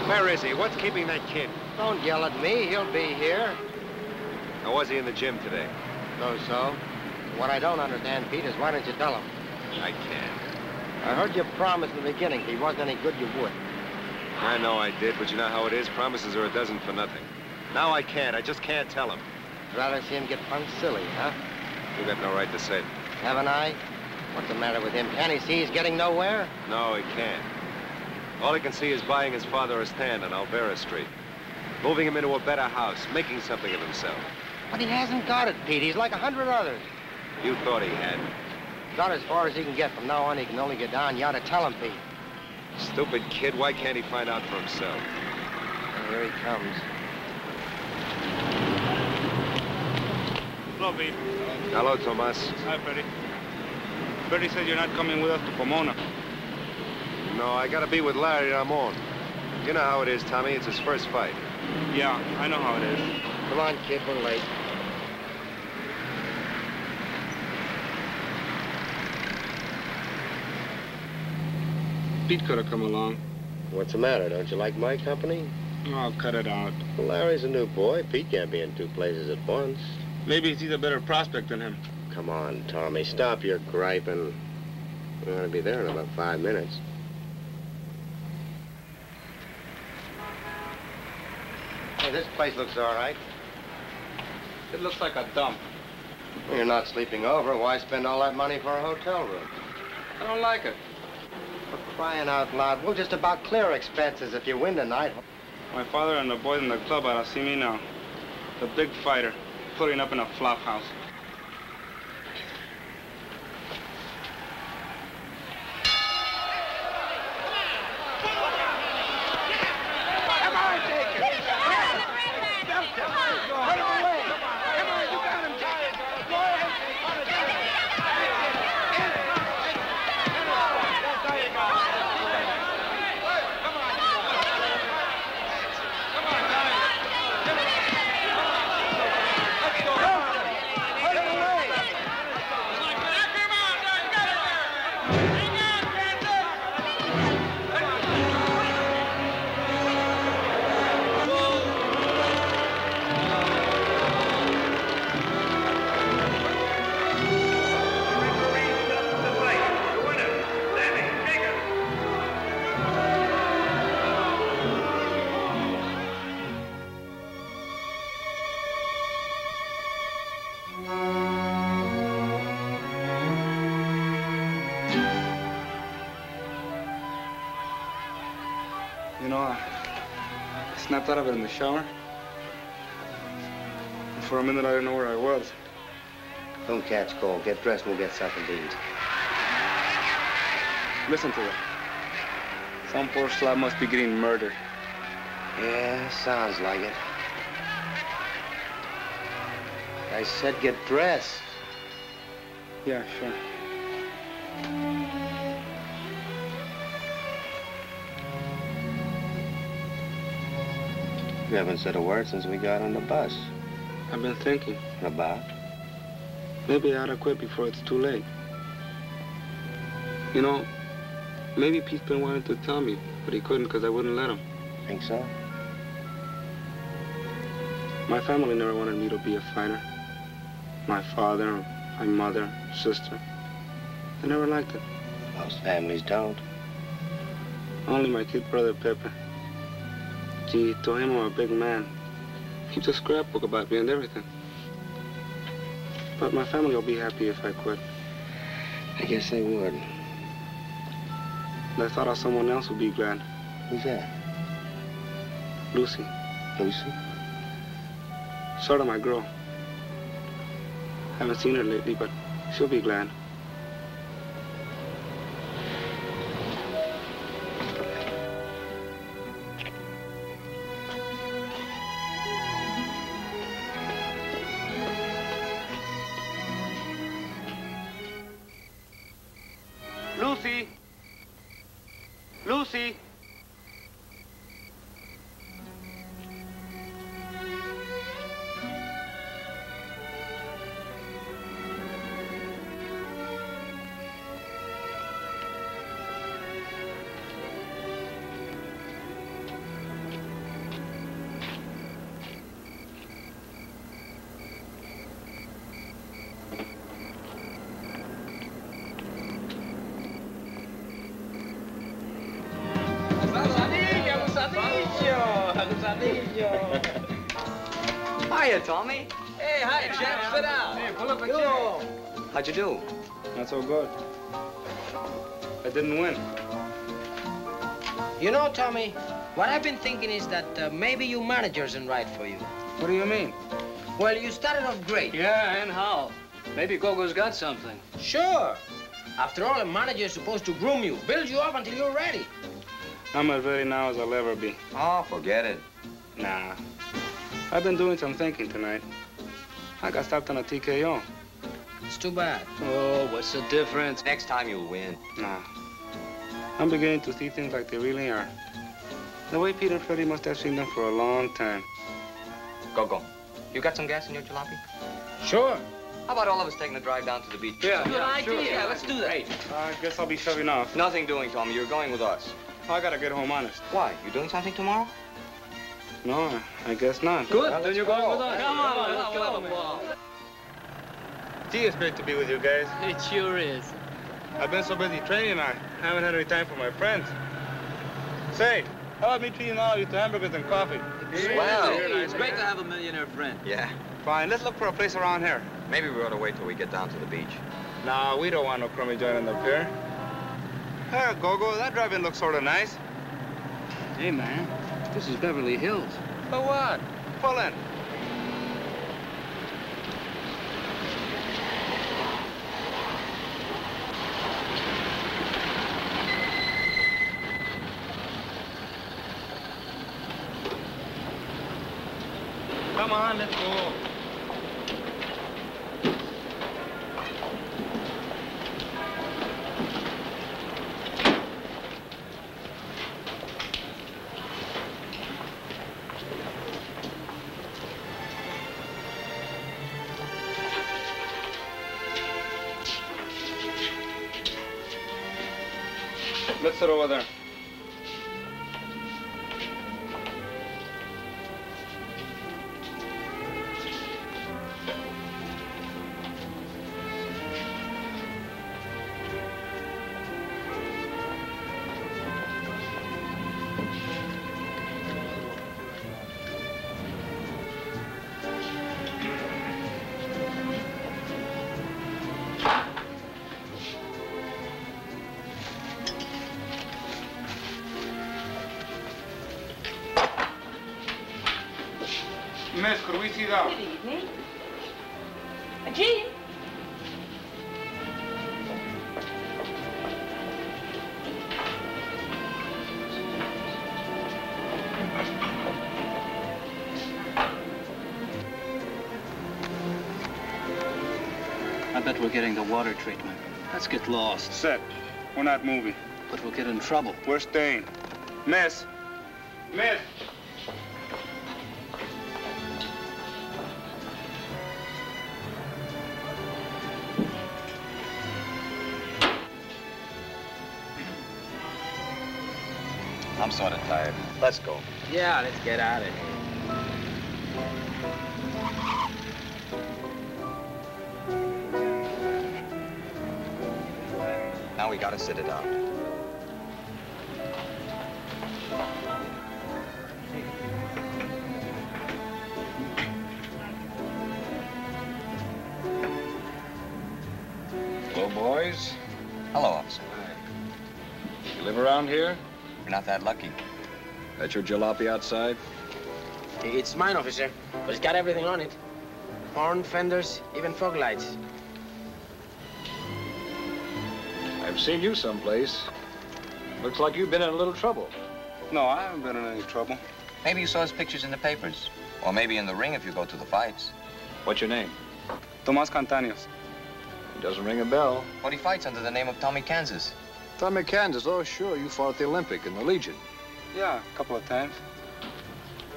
Where is he? What's keeping that kid? Don't yell at me. He'll be here. How was he in the gym today? So. What I don't understand, Pete, is why don't you tell him? I can't. I heard you promise in the beginning if he wasn't any good, you would. I know I did, but you know how it is. Promises are a dozen for nothing. Now I can't. I just can't tell him. Rather see him get punched silly, huh? You got no right to say it. Haven't I? What's the matter with him? Can't he see he's getting nowhere? No, he can't. All he can see is buying his father a stand on Alvera Street. Moving him into a better house, making something of himself. But he hasn't got it, Pete. He's like 100 others. You thought he had. Got as far as he can get. From now on, he can only get down. You ought to tell him, Pete. Stupid kid. Why can't he find out for himself? Well, here he comes. Hello, Pete. Hello, Tomas. Hi, Freddie. Freddie said you're not coming with us to Pomona. No, I gotta be with Larry Ramon. You know how it is, Tommy. It's his first fight. Yeah, I know how it is. Come on, kid. We're late. Pete could have come along. What's the matter? Don't you like my company? Oh, cut it out. Well, Larry's a new boy. Pete can't be in two places at once. Maybe he's a better prospect than him. Come on, Tommy, stop your griping. We're going to be there in about 5 minutes. Hey, this place looks all right. It looks like a dump. Well, you're not sleeping over. Why spend all that money for a hotel room? I don't like it. For crying out loud, we'll just about clear expenses if you win tonight. My father and the boys in the club ought to see me now. The big fighter, putting up in a flop house. You know, I snapped out of it in the shower. And for a minute, I didn't know where I was. Don't catch cold. Get dressed and we'll get something to eat. Listen to it. Some poor slob must be getting murdered. Yeah, sounds like it. I said get dressed. Yeah, sure. You haven't said a word since we got on the bus. I've been thinking. About? Maybe I ought to quit before it's too late. You know, maybe Pete's been wanting to tell me, but he couldn't because I wouldn't let him. Think so? My family never wanted me to be a fighter. My father, my mother, sister. They never liked it. Most families don't. Only my kid brother, Pepe. Gee, to him I'm a big man. Keeps a scrapbook about me and everything. But my family will be happy if I quit. I guess they would. And I thought of someone else would be glad. Who's that? Lucy. Lucy? Sort of my girl. Haven't seen her lately, but she'll be glad. Lucy! Lucy! Hiya, Tommy. Hey, hi, Jeff. Sit down. Hey, pull up a chair. How'd you do? Not so good. I didn't win. You know, Tommy, what I've been thinking is that maybe your manager isn't right for you. What do you mean? Well, you started off great. Yeah, and how? Maybe Gogo's got something. Sure. After all, a manager is supposed to groom you, build you up until you're ready. I'm as ready now as I'll ever be. Oh, forget it. Nah. I've been doing some thinking tonight. I got stopped on a TKO. It's too bad. Oh, what's the difference? Next time you'll win. Nah. I'm beginning to see things like they really are. The way Pete and Freddie must have seen them for a long time. Gogo, you got some gas in your jalopy? Sure. How about all of us taking a drive down to the beach? Yeah, Good idea. sure. Yeah, let's do that. I guess I'll be shoving off. Nothing doing, Tommy. You're going with us. I gotta get home honest. Why? You doing something tomorrow? No, I guess not. Good. Well, Then you're going with us. Come on, let's go. Gee, it's great to be with you guys. It sure is. I've been so busy training, I haven't had any time for my friends. Say, how about me treating all of you to hamburgers and coffee? Swell. It's great to have a millionaire friend. Yeah. Fine, let's look for a place around here. Maybe we ought to wait till we get down to the beach. No, we don't want no crummy joint up here. Hey, Gogo, that drive-in looks sort of nice. Hey, man, this is Beverly Hills. So what? Pull in. Come on, let's go. Let's sit over there. Miss, could we see that? Good evening. Jean? I bet we're getting the water treatment. Let's get lost. Set. We're not moving. But we'll get in trouble. We're staying. Miss. Miss. I'm sort of tired. Let's go. Yeah, let's get out of here. Now we gotta sit it out. Hello, boys. Hello, officer. You live around here? We're not that lucky. That's your jalopy outside? It's mine, officer, but it's got everything on it. Horn, fenders, even fog lights. I've seen you someplace. Looks like you've been in a little trouble. No, I haven't been in any trouble. Maybe you saw his pictures in the papers. Or maybe in the ring if you go to the fights. What's your name? Tomas Cantaños. It doesn't ring a bell. But he fights under the name of Tommy Kansas. Tommy Kansas, oh sure, you fought at the Olympic in the Legion. Yeah, a couple of times.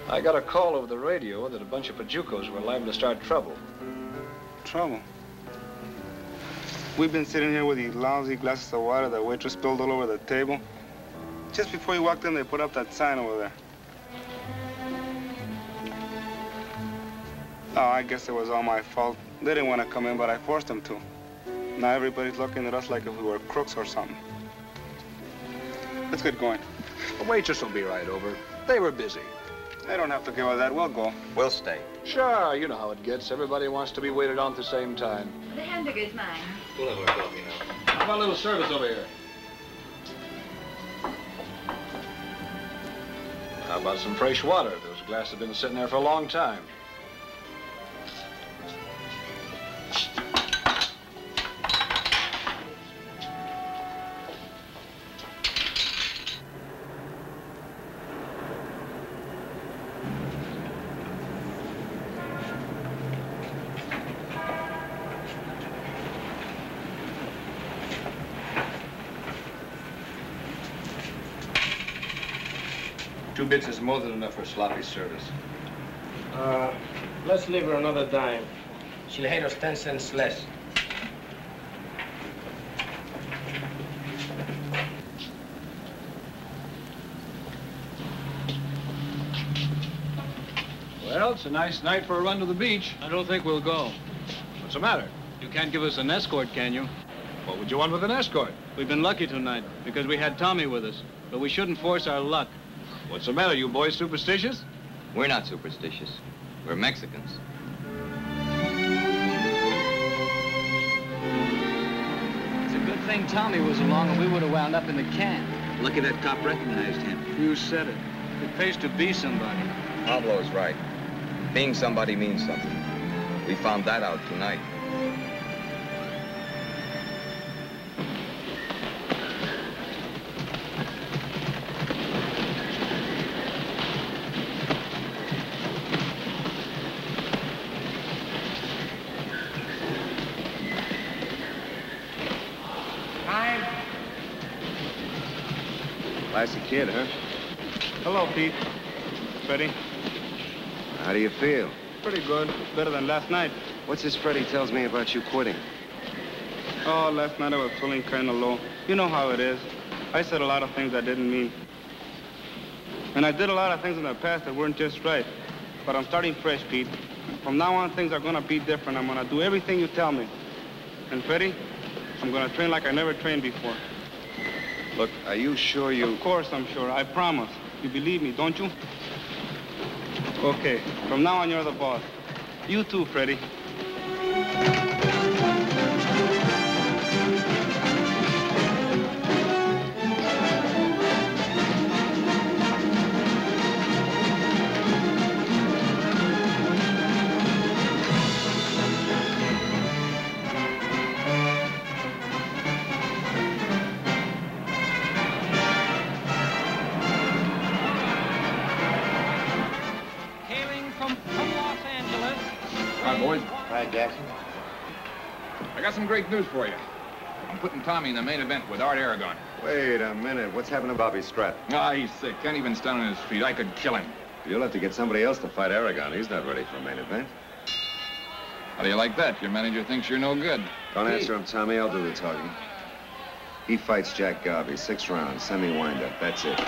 I got a call over the radio that a bunch of Pajucos were liable to start trouble. Trouble? We've been sitting here with these lousy glasses of water that waitress spilled all over the table. Just before you walked in, they put up that sign over there. Oh, I guess it was all my fault. They didn't want to come in, but I forced them to. Now everybody's looking at us like if we were crooks or something. Let's get going. The waitress will be right over. They were busy. They don't have to give us that. We'll go. We'll stay. Sure, you know how it gets. Everybody wants to be waited on at the same time. The hamburger's mine. We'll have our coffee now. How about a little service over here? How about some fresh water? Those glasses have been sitting there for a long time. $2 bits is more than enough for sloppy service. Let's leave her another dime. She'll hate us 10 cents less. Well, it's a nice night for a run to the beach. I don't think we'll go. What's the matter? You can't give us an escort, can you? What would you want with an escort? We've been lucky tonight because we had Tommy with us. But we shouldn't force our luck. What's the matter? You boys superstitious? We're not superstitious. We're Mexicans. It's a good thing Tommy was along or we would have wound up in the can. Lucky that cop recognized him. You said it. It pays to be somebody. Pablo's right. Being somebody means something. We found that out tonight. Classy kid, huh? Hello, Pete. Freddie. How do you feel? Pretty good. Better than last night. What's this Freddie tells me about you quitting? Oh, last night I was feeling kind of low. You know how it is. I said a lot of things I didn't mean. And I did a lot of things in the past that weren't just right. But I'm starting fresh, Pete. From now on, things are going to be different. I'm going to do everything you tell me. And Freddie, I'm going to train like I never trained before. Look, are you sure you... Of course I'm sure. I promise. You believe me, don't you? Okay. From now on, you're the boss. You too, Freddie. Boys. Hi, Jackson. I got some great news for you. I'm putting Tommy in the main event with Art Aragon. Wait a minute. What's happened to Bobby Stratton? Ah, he's sick. Can't even stand on his feet. I could kill him. You'll have to get somebody else to fight Aragon. He's not ready for a main event. How do you like that? Your manager thinks you're no good. Don't answer him, Tommy. I'll do the talking. He fights Jack Garvey. 6 rounds. Semi-wind-up. That's it.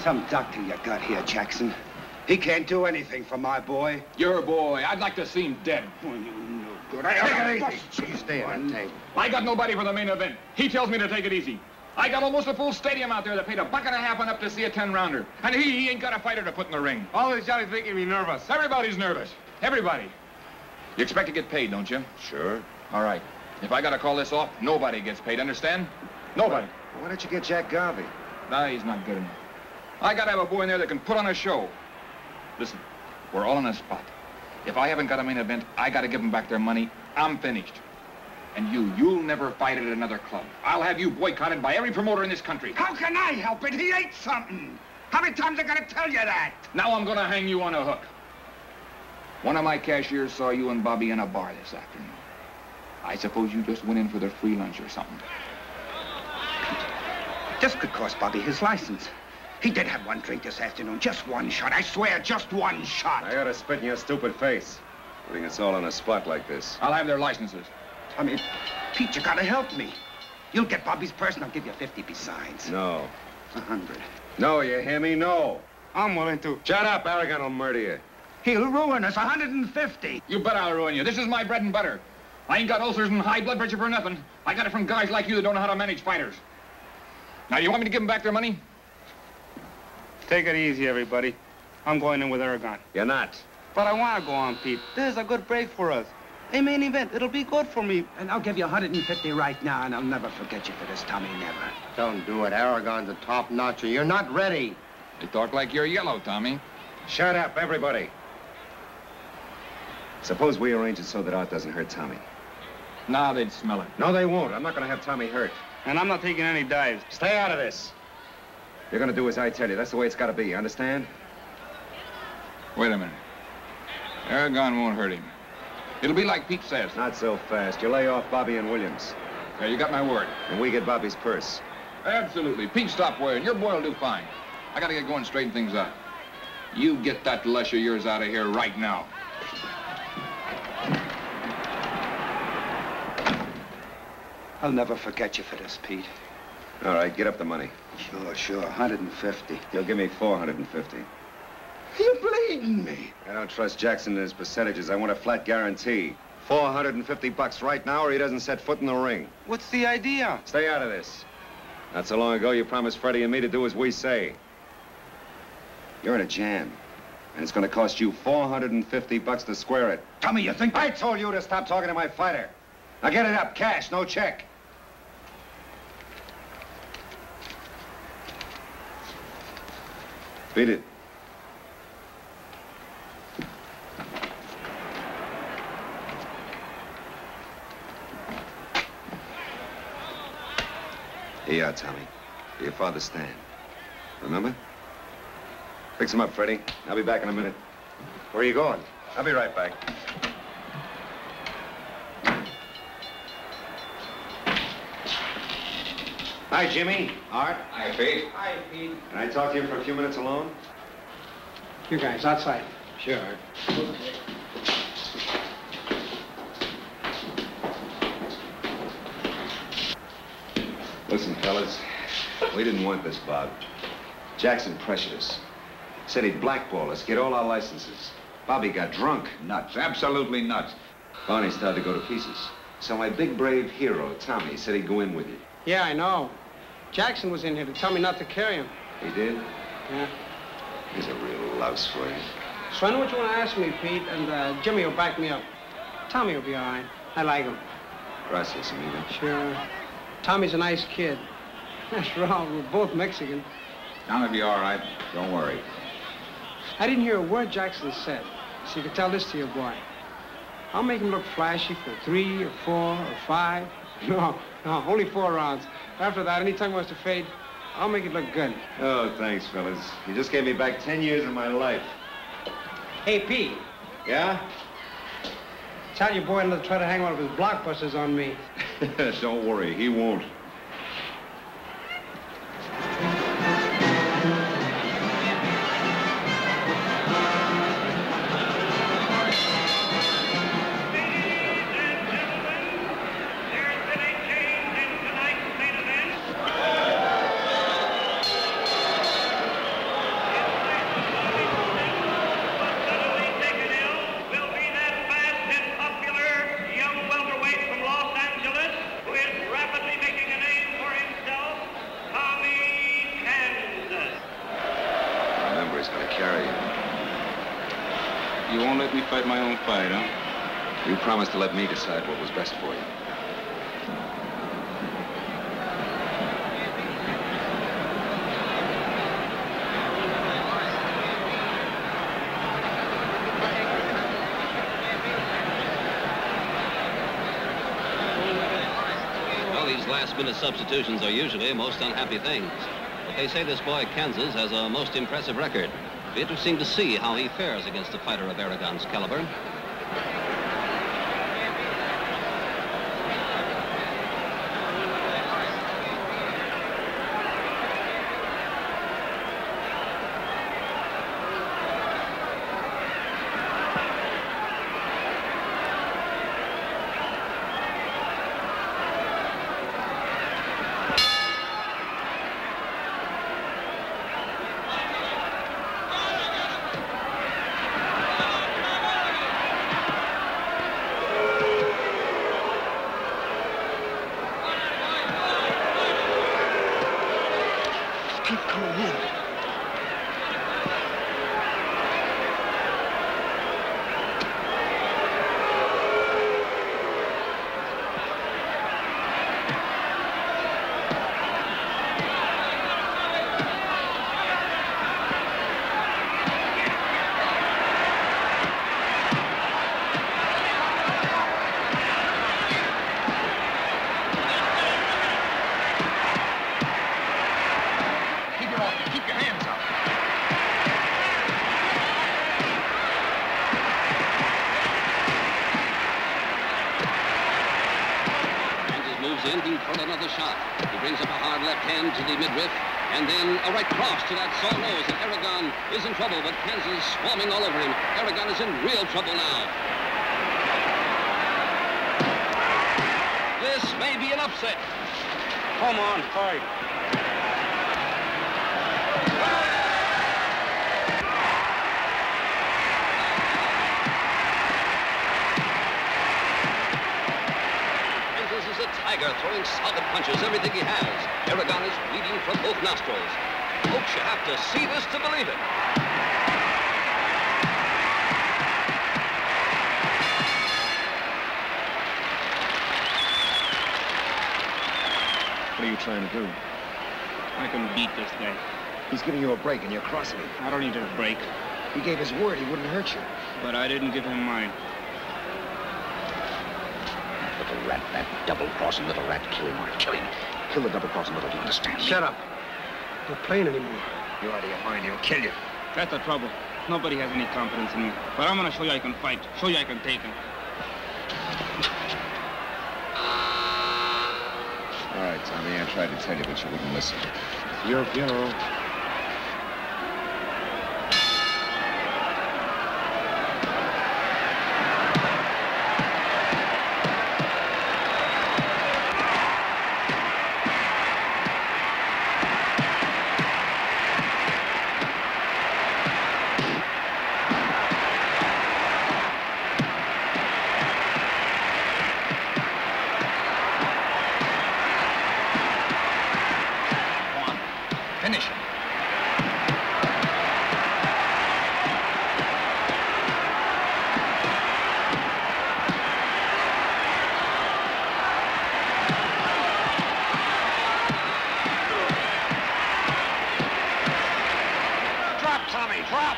Some doctor you got here, Jackson. He can't do anything for my boy. Your boy. I'd like to see him dead. Oh, you no good. Take it easy. Stay at that table. I got nobody for the main event. He tells me to take it easy. I got almost a full stadium out there that paid $1.50 and up to see a 10-rounder. And he ain't got a fighter to put in the ring. All this jolly's making me nervous. Everybody's nervous. Everybody. You expect to get paid, don't you? Sure. All right. If I got to call this off, nobody gets paid, understand? Nobody. Why don't you get Jack Garvey? Nah, he's not good enough. I got to have a boy in there that can put on a show. Listen, we're all in a spot. If I haven't got a main event, I got to give them back their money. I'm finished. And you'll never fight at another club. I'll have you boycotted by every promoter in this country. How can I help it? He ate something. How many times I got to tell you that? Now I'm going to hang you on a hook. One of my cashiers saw you and Bobby in a bar this afternoon. I suppose you just went in for their free lunch or something. Just could cost Bobby his license. He did have one drink this afternoon. Just one shot. I swear, just one shot. I ought to spit in your stupid face. Putting us all on a spot like this. I'll have their licenses. I mean, Pete, you gotta help me. You'll get Bobby's purse and I'll give you 50 besides. No. 100. No, you hear me? No. I'm willing to. Shut up. Aragon will murder you. He'll ruin us. 150. You bet I'll ruin you. This is my bread and butter. I ain't got ulcers and high blood pressure for nothing. I got it from guys like you that don't know how to manage fighters. Now, you want me to give them back their money? Take it easy, everybody. I'm going in with Aragon. You're not. But I want to go on, Pete. This is a good break for us. A main event. It'll be good for me. And I'll give you 150 right now, and I'll never forget you for this, Tommy, never. Don't do it. Aragon's a top-notcher. You're not ready. You talk like you're yellow, Tommy. Shut up, everybody. Suppose we arrange it so that Art doesn't hurt Tommy. Nah, they'd smell it. No, they won't. I'm not going to have Tommy hurt. And I'm not taking any dives. Stay out of this. You're going to do as I tell you. That's the way it's got to be. You understand? Wait a minute. Aragon won't hurt him. It'll be like Pete says. Not so fast. You lay off Bobby and Williams. Yeah, you got my word. And we get Bobby's purse. Absolutely. Pete, stop worrying. Your boy will do fine. I got to get going and straighten things out. You get that lush of yours out of here right now. I'll never forget you for this, Pete. All right, get up the money. Sure, 150. He'll give me 450. You're bleeding me. I don't trust Jackson and his percentages. I want a flat guarantee. 450 bucks right now, or he doesn't set foot in the ring. What's the idea? Stay out of this. Not so long ago, you promised Freddie and me to do as we say. You're in a jam, and it's going to cost you 450 bucks to square it. Tommy, you think... I told you to stop talking to my fighter. Now get it up, cash, no check. Beat it. Here you are, Tommy. For your father's stand. Remember? Fix him up, Freddie. I'll be back in a minute. Where are you going? I'll be right back. Hi, Jimmy. Art. Hi, Pete. Hi, Pete. Can I talk to you for a few minutes alone? You guys, outside. Sure. Listen, fellas, we didn't want this, Bob. Jackson pressured us. Said he'd blackball us, get all our licenses. Bobby got drunk. Nuts, absolutely nuts. Barney started to go to pieces. So my big, brave hero, Tommy, said he'd go in with you. Yeah, I know. Jackson was in here to tell me not to carry him. He did? Yeah. He's a real louse for you. So I know what you want to ask me, Pete, and Jimmy will back me up. Tommy will be all right. I like him. Gracias, amigo. Sure. Tommy's a nice kid. After all, we're both Mexican. Tommy'll be all right. Don't worry. I didn't hear a word Jackson said, so you can tell this to your boy. I'll make him look flashy for 3 or 4 or 5. No, only 4 rounds. After that, anytime he wants to fade, I'll make it look good. Oh, thanks, fellas. You just gave me back 10 years of my life. Hey, Pete. Yeah? Tell your boy not to try to hang one of his blockbusters on me. Don't worry, he won't. You won't let me fight my own fight, huh? You promised to let me decide what was best for you. Well, these last-minute substitutions are usually most unhappy things. But they say this boy, Kansas, has a most impressive record. Be interesting to see how he fares against a fighter of Aragon's caliber. To the midriff, and then a right cross to that sore nose, and Aragon is in trouble, but Kansas swarming all over him. Aragon is in real trouble now. This may be an upset. Come on, fight. throwing solid punches, everything he has. Aragon is bleeding from both nostrils. Folks, you have to see this to believe it. What are you trying to do? I can beat this guy. He's giving you a break and you're crossing him. I don't need a break. He gave his word he wouldn't hurt you. But I didn't give him mine. Little rat, that double-crossing little rat. Kill him, Art. Kill him. Kill the double-crossing little, do you understand? Shut up. Not playing anymore. You're out of your mind. He'll kill you. That's the trouble. Nobody has any confidence in me. But I'm gonna show you I can fight. Show you I can take him. All right, Tommy, I tried to tell you, but you wouldn't listen. It's your funeral. Finish him. Drop, Tommy, drop!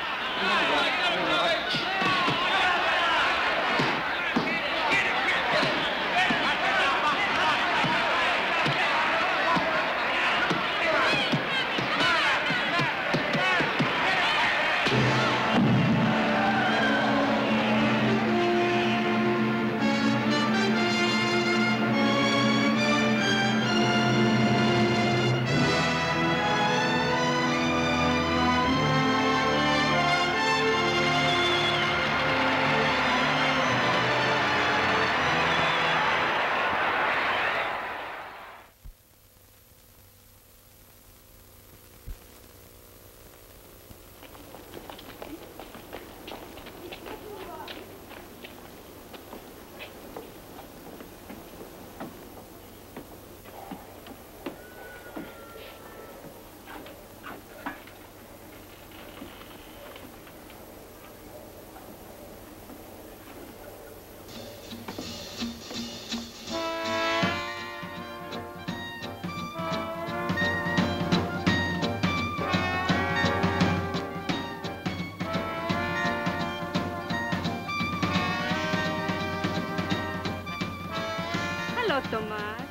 Hello, Tomas.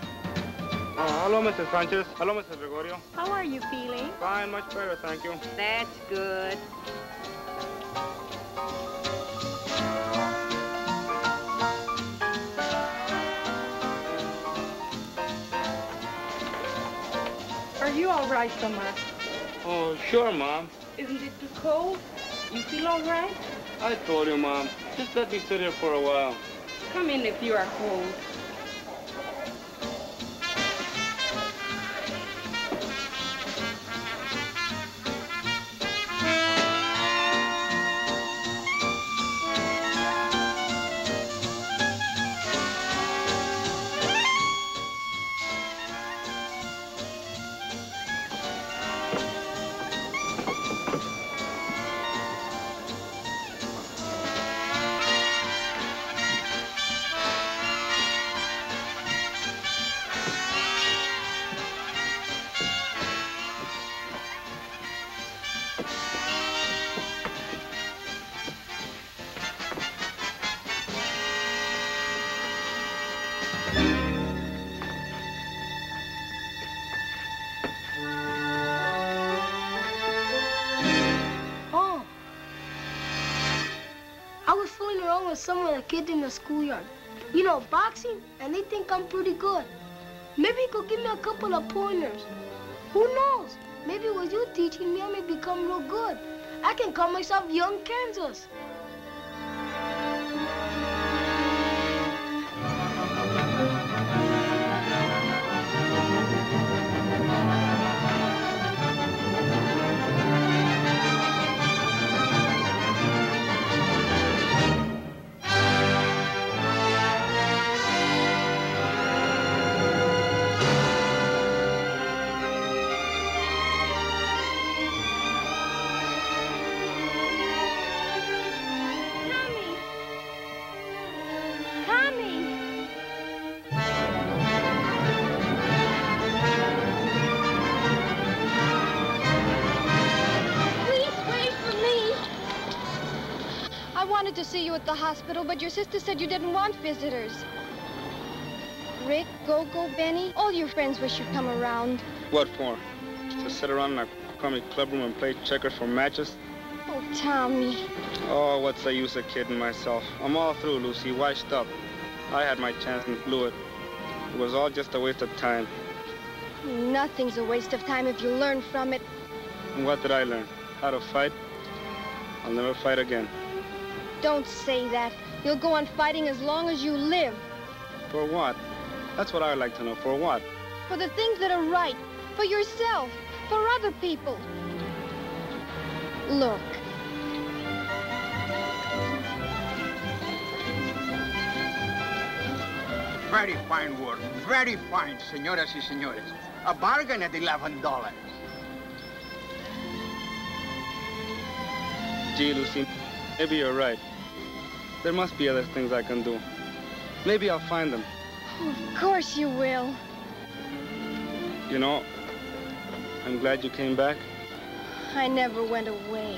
Hello, Mrs. Sanchez. Hello, Mrs. Gregorio. How are you feeling? Fine, much better, thank you. That's good. Are you all right, Tomas? Oh, sure, Mom. Isn't it too cold? You feel all right? I told you, Mom. Just let me sit here for a while. Come in if you are cold. with some of the kids in the schoolyard. You know, boxing, and they think I'm pretty good. Maybe you could give me a couple of pointers. Who knows? Maybe with you teaching me, I may become real good. I can call myself Young Kansas. to see you at the hospital, but your sister said you didn't want visitors. Rick, Go-Go, Benny, all your friends wish you'd come around. What for? To sit around in a comic clubroom and play checkers for matches? Oh, Tommy. Oh, what's the use of kidding myself? I'm all through, Lucy, washed up. I had my chance and blew it. It was all just a waste of time. Nothing's a waste of time if you learn from it. And what did I learn? How to fight? I'll never fight again. Don't say that. You'll go on fighting as long as you live. For what? That's what I would like to know. For what? For the things that are right. For yourself. For other people. Look. Very fine work. Very fine, señoras y señores. A bargain at $11. Gee, Lucy, maybe you're right. There must be other things I can do. Maybe I'll find them. Oh, of course you will. You know, I'm glad you came back. I never went away.